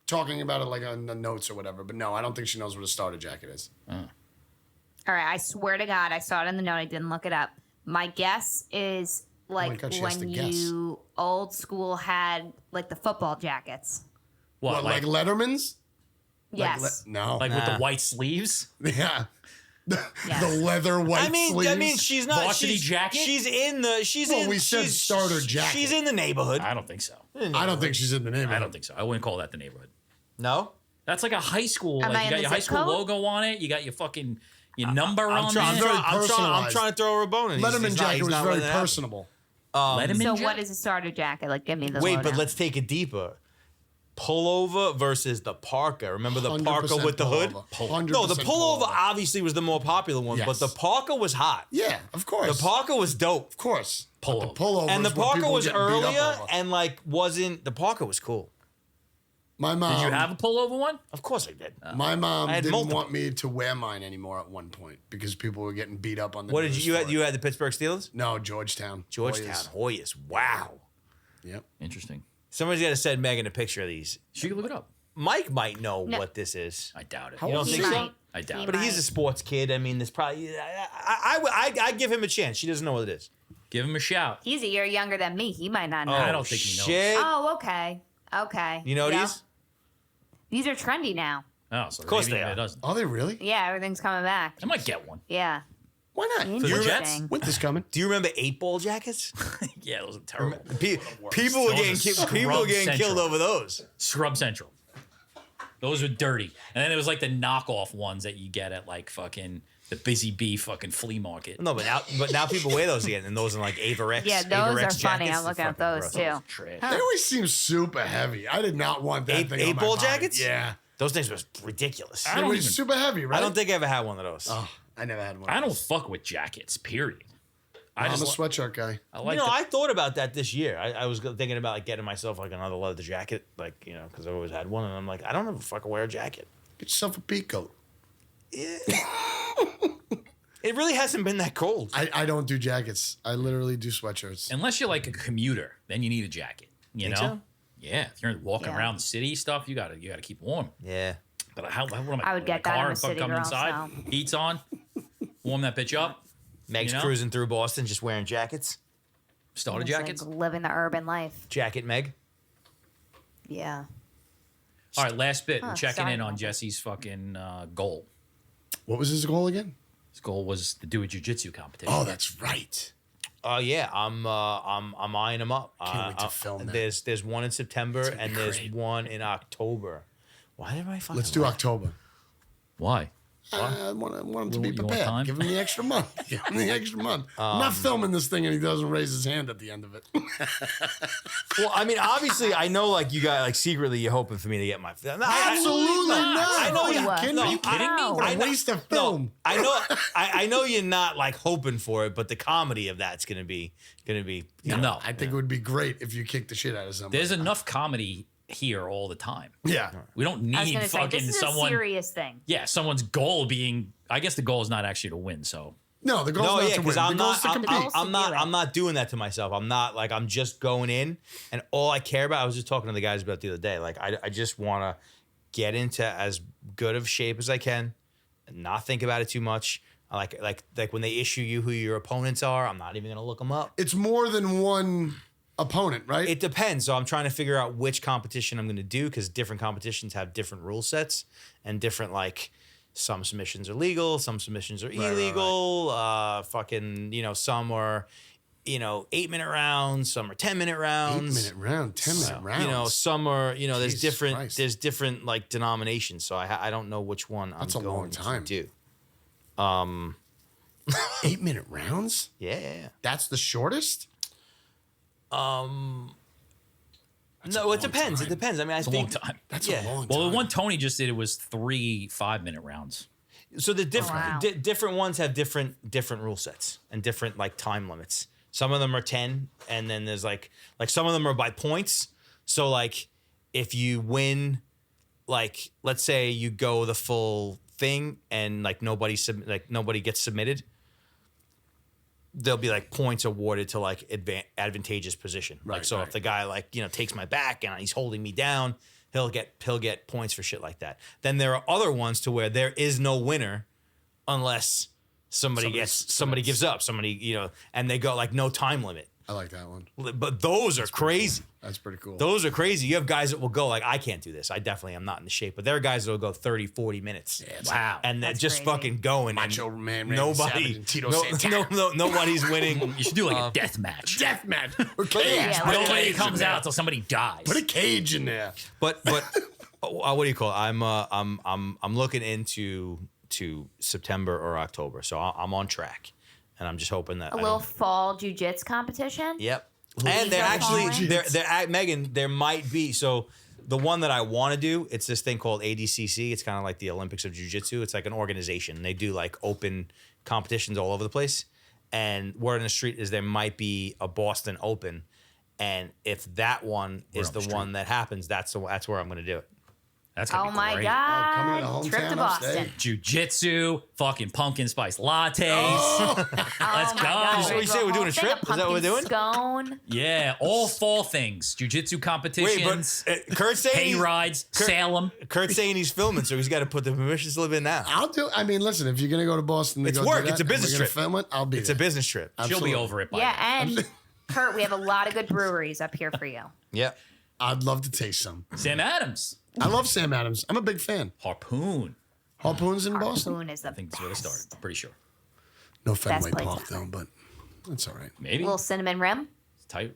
talking about it like on the notes or whatever. But no, I don't think she knows what a starter jacket is. All right, I swear to God, I saw it in the note. I didn't look it up. My guess is like God, she has when to guess. you old school had like the football jackets. What, Like Letterman's? Yes. No. with Nah. the white sleeves? Yeah. Yes. The leather white sleeves. I mean, she's not. Varsity She's, jacket? she's in the. She's Well, in. we said she's- starter jacket. She's in the neighborhood. I don't think so. I don't think she's in the neighborhood. I don't think so. I wouldn't call that the neighborhood. No. That's like a high school. Am Like I you in got the your high zip school code? logo on it. You got your fucking number I'm on trying. it. very I'm personalized. trying to throw her a bone. And Letterman he's not- jacket he's was not very letting it happen. personable. Letterman So jacket? what is a starter jacket? Like, give me the Wait, but lowdown. let's take it deeper. Pullover versus the parka. Remember the 100% parka with the hood? pullover. No, the 100% pullover obviously was the more popular one, Yes. but the parka was hot. Yeah, of course. The parka was dope. Of course. But Pullover. the pullover. And the is what parka people was get beat up earlier over. and like wasn't the parka was cool. My mom. Did you have a pullover one? Of course I did. My mom I had didn't multiple. want me to wear mine anymore at one point because people were getting beat up on the What did news you for had? it. You had the Pittsburgh Steelers? No, Georgetown. Georgetown Warriors. Hoyas. Wow. Yep. Interesting. Somebody's got to send Megan a picture of these. She can look it up. Mike might know No. what this is. I doubt it. How You don't old is think she? so? Might. I doubt But it. he's a sports kid. I mean, there's probably I give him a chance. She doesn't know what it is. Give him a shout. He's a year younger than me. He might not know. I don't think he knows. Shit. Oh, okay. Okay. You know Yeah. these? These are trendy now. Oh, so Of course maybe they are. it doesn't. Are they really? Yeah, everything's coming back. I might get one. Yeah. Why not? Interesting. Winter's coming. Do you remember 8-ball jackets? Yeah, those are terrible. People were getting Those are people were getting Scrub killed Central. over those. Scrub Central. Those were dirty. And then there was like the knockoff ones that you get at like fucking the Busy Bee fucking flea market. No, but now people wear those again, and those are like Averex. Yeah, those Averex are funny. jackets. I'm looking at They're those fucking too. Trash. They always seem super heavy. I did not want that thing on my 8-ball body. jackets? Yeah. Those things were ridiculous. I They don't were even- super heavy, right? I don't think I ever had one of those. Oh, I never had one. I don't fuck with jackets, period. I'm a just sweatshirt guy. I like You know, the- I thought about that this year. I was thinking about like getting myself like another leather jacket, like because I've always had one, and I'm like, I don't ever fucking wear a jacket. Get yourself a pea coat. It really hasn't been that cold. I don't do jackets. I literally do sweatshirts. unless you're like a commuter, then you need a jacket. You Think know? so? Yeah. If you're walking Yeah. around the city stuff, you gotta keep warm. Yeah. But what am I would in get the that. car I'm a and fuck city come girl, inside, so. heat's on, warm that bitch up, Meg's You know? cruising through Boston, just wearing jackets. starter It's jackets. like living the urban life. Jacket Meg. Yeah. All right, last bit. We're Huh, checking sorry in on about that. Jesse's fucking goal. What was his goal again? His goal was to do a jiu-jitsu competition. Oh, that's right. Yeah, I'm eyeing them up. Can't wait to film that. There's one in September gonna be and there's great. one in October. Why did I fucking? Let's do October. Why? I want him to be You want prepared. time? Give him the extra month. Give him the extra month. I'm not filming this thing and he doesn't raise his hand at the end of it. Well, I mean, obviously, I know like you guys like secretly you're hoping for me to get my. Absolutely not. not. I know you- Are kidding no, me? you kidding me? What a I know- waste of film. I know, I know you're not like hoping for it, but the comedy of that's gonna be. No, I think it would be great if you kicked the shit out of somebody. there's enough comedy here all the time. Yeah. We don't I was need gonna say fucking this is someone. a serious thing. Yeah, someone's goal being. I guess the goal is not actually to win. So No, the goal's No, not yeah, to win. because The I'm goal's not. to I'm, compete. goal's I'm to not. do it. I'm not doing that to myself. I'm not like I'm just going in, and all I care about. I was just talking to the guys about the other day. Like I just want to get into as good of shape as I can, and not think about it too much. I like when they issue you who your opponents are. I'm not even gonna look them up. It's more than one opponent, right? It depends. So I'm trying to figure out which competition I'm going to do because different competitions have different rule sets and different like some submissions are legal, some submissions are illegal. Fucking, some are, 8-minute rounds, some are 10-minute rounds. 8-minute round, 10-minute rounds. Some are, there's Jesus different, Christ. there's different like denominations. So I don't know which one That's a I'm long going time. to do. 8-minute rounds? Yeah. That's the shortest? No, it long depends. time. It depends. I mean, I it's a long think time. That's Yeah. a long Well, time. the one Tony just did, it was 3 5-minute rounds. So the different wow. different ones have different rule sets and different like time limits. Some of them are 10, and then there's like some of them are by points. So like if you win, like let's say you go the full thing and like nobody gets submitted, there'll be like points awarded to like advantageous position. Like Right, so right. if the guy like takes my back and he's holding me down, he'll get points for shit like that. Then there are other ones to where there is no winner unless somebody gives up, and they go like no time limit. I like that one. But those are crazy. That's pretty cool. Those are crazy. You have guys that will go like, I can't do this. I definitely am not in the shape. But there are guys that will go 30, 40 minutes. Wow. And they're That's just crazy. fucking going. Macho and Man Randy Savage nobody, and Tito Santana. nobody's winning. You should do like a death match. Death match. Or cage. Yeah, Put a like- Nobody cage comes in there. out till somebody dies. Put a cage in there. But what do you call it? I'm looking into September or October, so I'm on track, and I'm just hoping that A little fall jujitsu competition. Yep. And they're Are actually falling? they're Megan. There might be so the one that I want to do. It's this thing called ADCC. It's kind of like the Olympics of Jiu-Jitsu. It's like an organization. They do like open competitions all over the place. And word on the street is there might be a Boston Open, and if that one is on the the street. one that happens, that's where I'm going to do it. That's gonna Oh be my great. coming to God. hometown Trip to upstate. Boston. Jiu-jitsu, fucking pumpkin spice lattes. Oh Let's my go. God. Is that what you said? We're doing a trip? Is that what we're doing? Scone. Yeah, all fall things. Jiu-jitsu Wait, competitions, but Kurt's saying hay rides, Salem. Kurt's saying he's filming, so he's got to put the permission slip in now. I mean, listen, if you're gonna go to Boston, to It's go do work. that It's a and business we're gonna trip. Film it. I'll be. It's a there. business trip. She'll Absolutely. be over it by Yeah, then. and Kurt, we have a lot of good breweries up here for you. Yeah. I'd love to taste some. Sam Adams. I love Sam Adams. I'm a big fan. Harpoon. Harpoons in Boston. Harpoon is the I think that's where it started. best. Pretty sure. No Fenway place Park ever. though, but that's all right. Maybe. Little cinnamon rim. It's tight.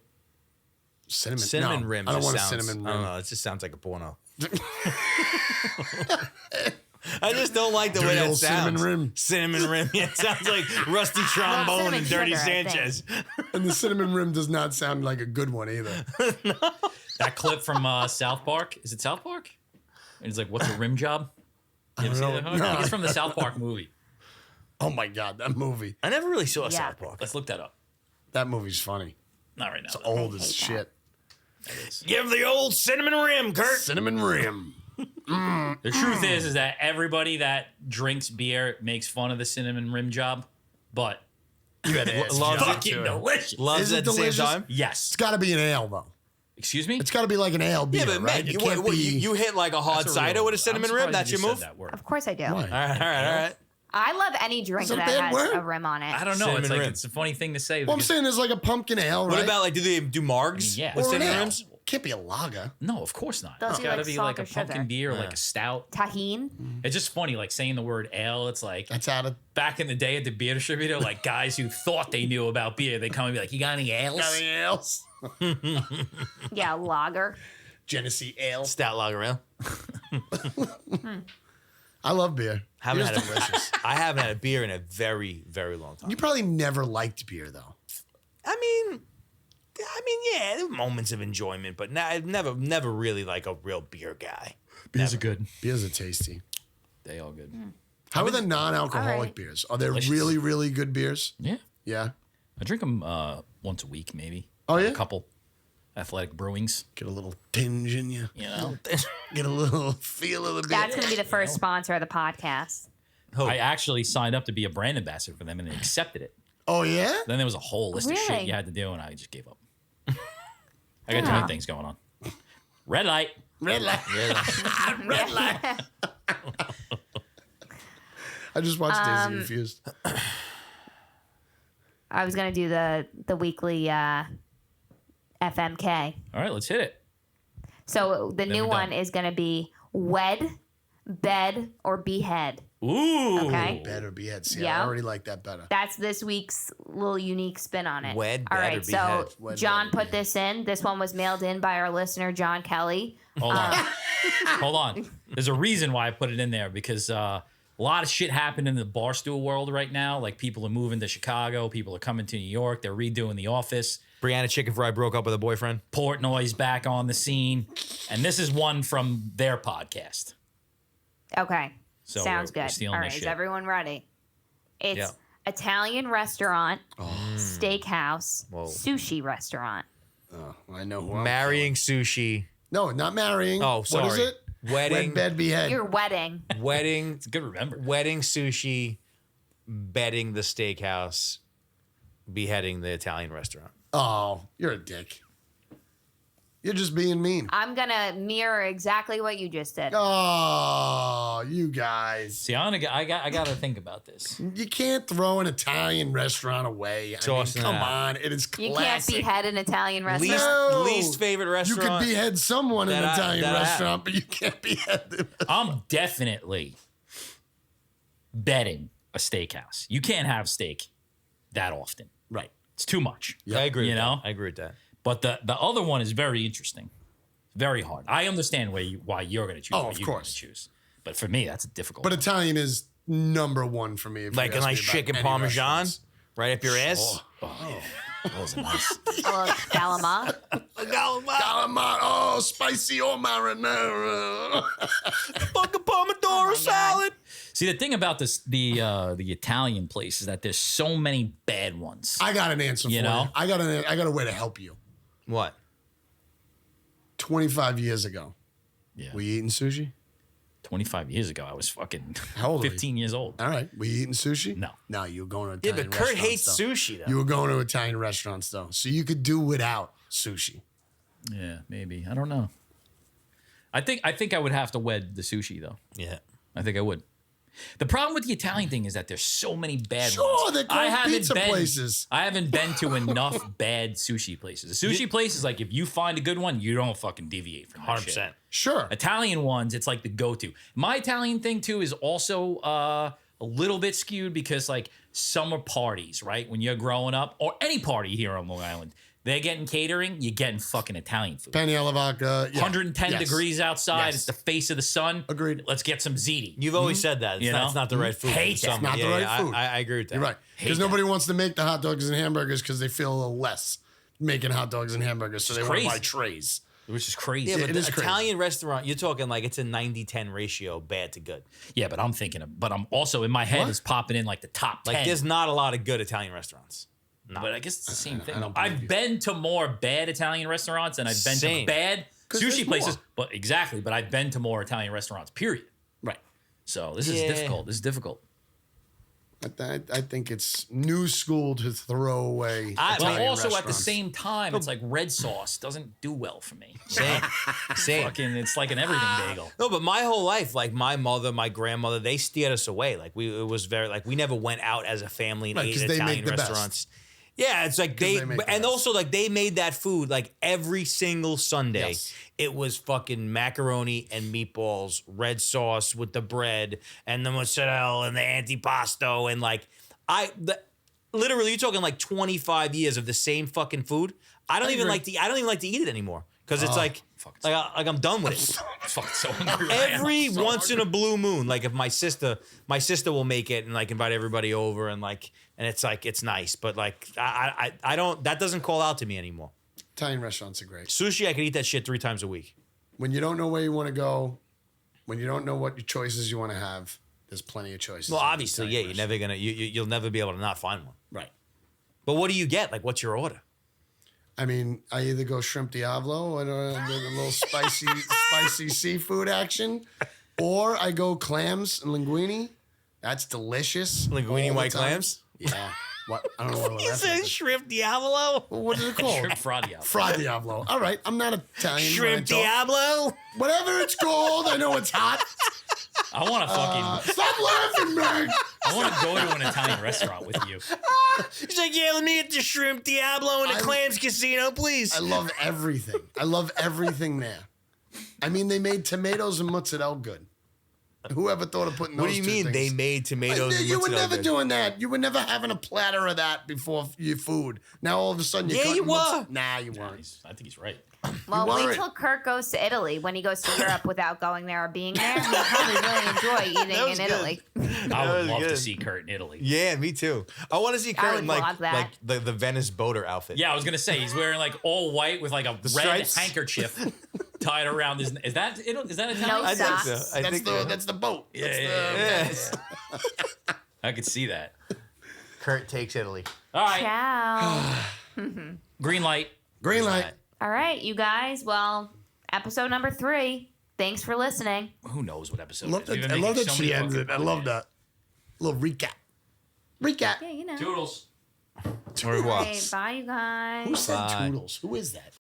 Cinnamon. No, Rim. I don't just want a sounds, cinnamon I don't rim. know. It just sounds like a porno. I just don't like the way Dirty that old sounds. cinnamon rim. Cinnamon rim. Yeah, it sounds like Rusty Trombone cinnamon and Dirty sugar, I think. Sanchez. And the cinnamon rim does not sound like a good one either. That clip from South Park. Is it South Park? And it's like, what's a rim job? You ever see don't that? know. I think No. it's from the South Park movie. Oh my God, that movie. I never really saw Yeah. South Park. Let's look that up. That movie's funny. Not right now. It's though. old I as hate shit. Give the old cinnamon rim, Kurt. Cinnamon rim. The truth is that everybody that drinks beer makes fun of the cinnamon rim job, but You had ass Love job fucking to it. delicious. Loves Is it it at the same delicious? time. Yes. It's got to be an ale though. Excuse me? It's got to be like an ale beer, Yeah, but right? man, It can't be. you hit like a hard That's a real cider with a word. cinnamon I'm rim. surprised That's you your just move. said that word. Of course I do. Why? All right. I love any drink Is it a that bad has word? a rim on it. I don't know. Cinnamon It's like rim. it's a funny thing to say. Well, I'm because- saying there's like a pumpkin ale, right? What about like do they do margs Yeah. with or an cinnamon ale? rims? Can't be a lager. no, of course not. They'll It's do, got to like, be salt like a or pumpkin sugar. beer, or like a stout. Tahine. It's just funny, like saying the word ale. It's like That's out of. back in the day at the beer distributor, like guys who thought they knew about beer, they come and be like, "You got any ales?" Anything else? Yeah, lager. Genesee ale. Stout lager ale. I love beer. Haven't Beer's had delicious. I haven't had a beer in a very, very long time. You probably never liked beer though. I mean, yeah, there were moments of enjoyment, but I've never really like a real beer guy. Beers are good. Beers are tasty. They all good. How are the non-alcoholic All right. beers? Are they Delicious. really, really good beers? Yeah, Yeah. I drink them once a week, maybe. Oh, yeah? A couple Athletic Brewings. Get a little tinge in you. You know, Get a little feel of the beer. That's going to be the first sponsor of the podcast. I actually signed up to be a brand ambassador for them, and they accepted it. Oh yeah. Then there was a whole list of shit Really? you had to do, and I just gave up. I got too many things going on. Red light. Red light. Red light. I just watched Daisy Confused. I was going to do the weekly FMK. All right, let's hit it. So the new we're one done. is going to be wed, bed, or behead. Ooh. Okay. Better be head. See, Yeah. I already like that better. That's this week's little unique spin on it. Wed, All bed, right, or so behead? Wed, John bed, or put this in. This one was mailed in by our listener, John Kelly. Hold on. Hold on. There's a reason why I put it in there because a lot of shit happened in the barstool world right now. Like people are moving to Chicago, people are coming to New York, they're redoing the office. Brianna Chicken Fry broke up with a boyfriend. Portnoy's back on the scene, and this is one from their podcast. Okay. So Sounds we're good. stealing All this right, is shit. everyone ready? It's Yeah. Italian restaurant, steakhouse, Whoa. sushi restaurant. Oh, I know who I'm Marrying sushi. calling. No, not marrying. Oh, sorry. What is it? Wedding. Wed, bed, behead. Your wedding. Wedding. It's good to remember. Wedding sushi. Bedding the steakhouse. Beheading the Italian restaurant. Oh, you're a dick. You're just being mean. I'm going to mirror exactly what you just did. Oh, you guys. See, I got to think about this. You can't throw an Italian restaurant away. I mean, Tossing come it out. on. It is You classic. can't behead an Italian restaurant. Least, No. least favorite You restaurant. could behead someone in an that I- Italian that I have. restaurant, but you can't behead them. I'm definitely betting a steakhouse. You can't have steak that often. Right. It's too much. I agree. You with know? that. I agree with that. But the other one is very interesting. Very hard. I understand why you're going to choose Oh, what of you're going course. to choose. But for me, that's a difficult But one. Italian is number one for me. If Like you a ask nice me about chicken any parmesan restaurants. right up your ass. Those are nice. Galama. Calamari, oh, spicy or marinara. Fucking pomodoro salad. See, the thing about this, the Italian place is that there's so many bad ones. I got an answer You for know? you. I got a way to help you. What? 25 years ago, Yeah. we eating sushi? 25 years ago, I was fucking How old are you? 15 years old. All right. Were you eating sushi? No. No, you were going to Yeah, Italian but Kurt restaurants, hates though. sushi though. You were going to Italian restaurants, though. So you could do without sushi. Yeah, maybe. I don't know. I think I would have to wed the sushi though. Yeah. I think I would. The problem with the Italian thing is that there's so many bad Sure, ones. they're called pizza places. I haven't been to enough bad sushi places. The sushi place is like, if you find a good one, you don't fucking deviate from that 100%. shit. Sure. Italian ones, it's like the go-to. My Italian thing too is also a little bit skewed because like summer parties, right? When you're growing up, or any party here on Long Island, they're getting catering, you're getting fucking Italian food. Pani alla vodka. Yeah. 110 Yes. degrees outside. Yes. It's the face of the sun. Agreed. Let's get some ziti. You've always said that. You know? It's not the right food. Hate for that. the It's summer. not the right food. I agree with that. You're right. Because nobody wants to make the hot dogs and hamburgers because they feel a little less making hot dogs and hamburgers. So they want to crazy. buy trays. Which is crazy. Yeah, but It the is crazy. Italian restaurant, you're talking like it's a 90-10 ratio, bad to good. Yeah, but I'm thinking but I'm also in my head What? is popping in like the top 10. Like there's not a lot of good Italian restaurants. But I guess it's the same thing. I don't believe I've you. been to more bad Italian restaurants and I've been Same. to bad 'Cause there's sushi places. more. But exactly, but I've been to more Italian restaurants, period. Right. So this is Yeah. difficult. This is difficult. I think it's new school to throw away. But Italian also at the restaurants. same time, it's like red sauce doesn't do well for me. Same. Same. Fucking, it's like an everything bagel. No, but my whole life, like my mother, my grandmother, they steered us away. Like it was very like we never went out as a family and Right, ate 'cause at they Italian make the best. restaurants. Yeah, it's like they make the and best. also like they made that food like every single Sunday. Yes. It was fucking macaroni and meatballs, red sauce with the bread and the mozzarella and the antipasto and like literally you're talking like 25 years of the same fucking food. I don't even like to eat it anymore because it's like I'm done with it. I'm fucking so hungry right now. Every once in a blue moon, like if my sister will make it and like invite everybody over and it's like it's nice, but like I don't, that doesn't call out to me anymore. Italian restaurants are great. Sushi, I could eat that shit 3 times a week. When you don't know where you want to go, when you don't know what your choices you want to have, there's plenty of choices. Well, at the obviously, Italian yeah, you'll never be able to not find one. Right. But what do you get? Like, what's your order? I mean, I either go shrimp diavolo or a little spicy seafood action, or I go clams and linguine. That's delicious. Linguine all the white time. clams? Yeah. What? I don't know what You that's. said shrimp diavolo? What is it called? Shrimp fradio. Fra Diavolo. All right, I'm not Italian. Shrimp when I talk. diavolo? Whatever it's called, I know it's hot. I want to fucking. Stop laughing, man. I want to go to an Italian restaurant with you. He's like, yeah, let me get the shrimp diavolo in the clams casino, please. I love everything. I love everything there. I mean, they made tomatoes and mozzarella good. Whoever thought of putting those What do you two mean things? they made tomatoes and You were mozzarella never good? doing that. You were never having a platter of that before your food. Now all of a sudden you're Yeah, cutting you were. Nah, you weren't. I think he's right. Well, weren't. wait till Kurt goes to Italy. When he goes to Europe without going there or being there, he'll probably really enjoy eating was in good. Italy. I would was love to good. see Kurt in Italy. Yeah, me too. I want to see Kurt would in vlog that. like the Venice boater outfit. Yeah, I was gonna say he's wearing like all white with like a red stripes? handkerchief tied around his. Is that Italian? No I think socks. so. I That's think the so. that's the boat. Yeah, That's the- Yeah. I could see that. Kurt takes Italy. All right, Ciao. green light. Green light. All right, you guys. Well, episode number 3. Thanks for listening. Who knows what episode? Love it is? We've that, been I love making that so many she ends fucking it. I love podcasts. that. Little recap. Recap. Yeah, you know. Toodles. Au revoir. All right, bye, you guys. Who said Bye. Toodles? Who is that?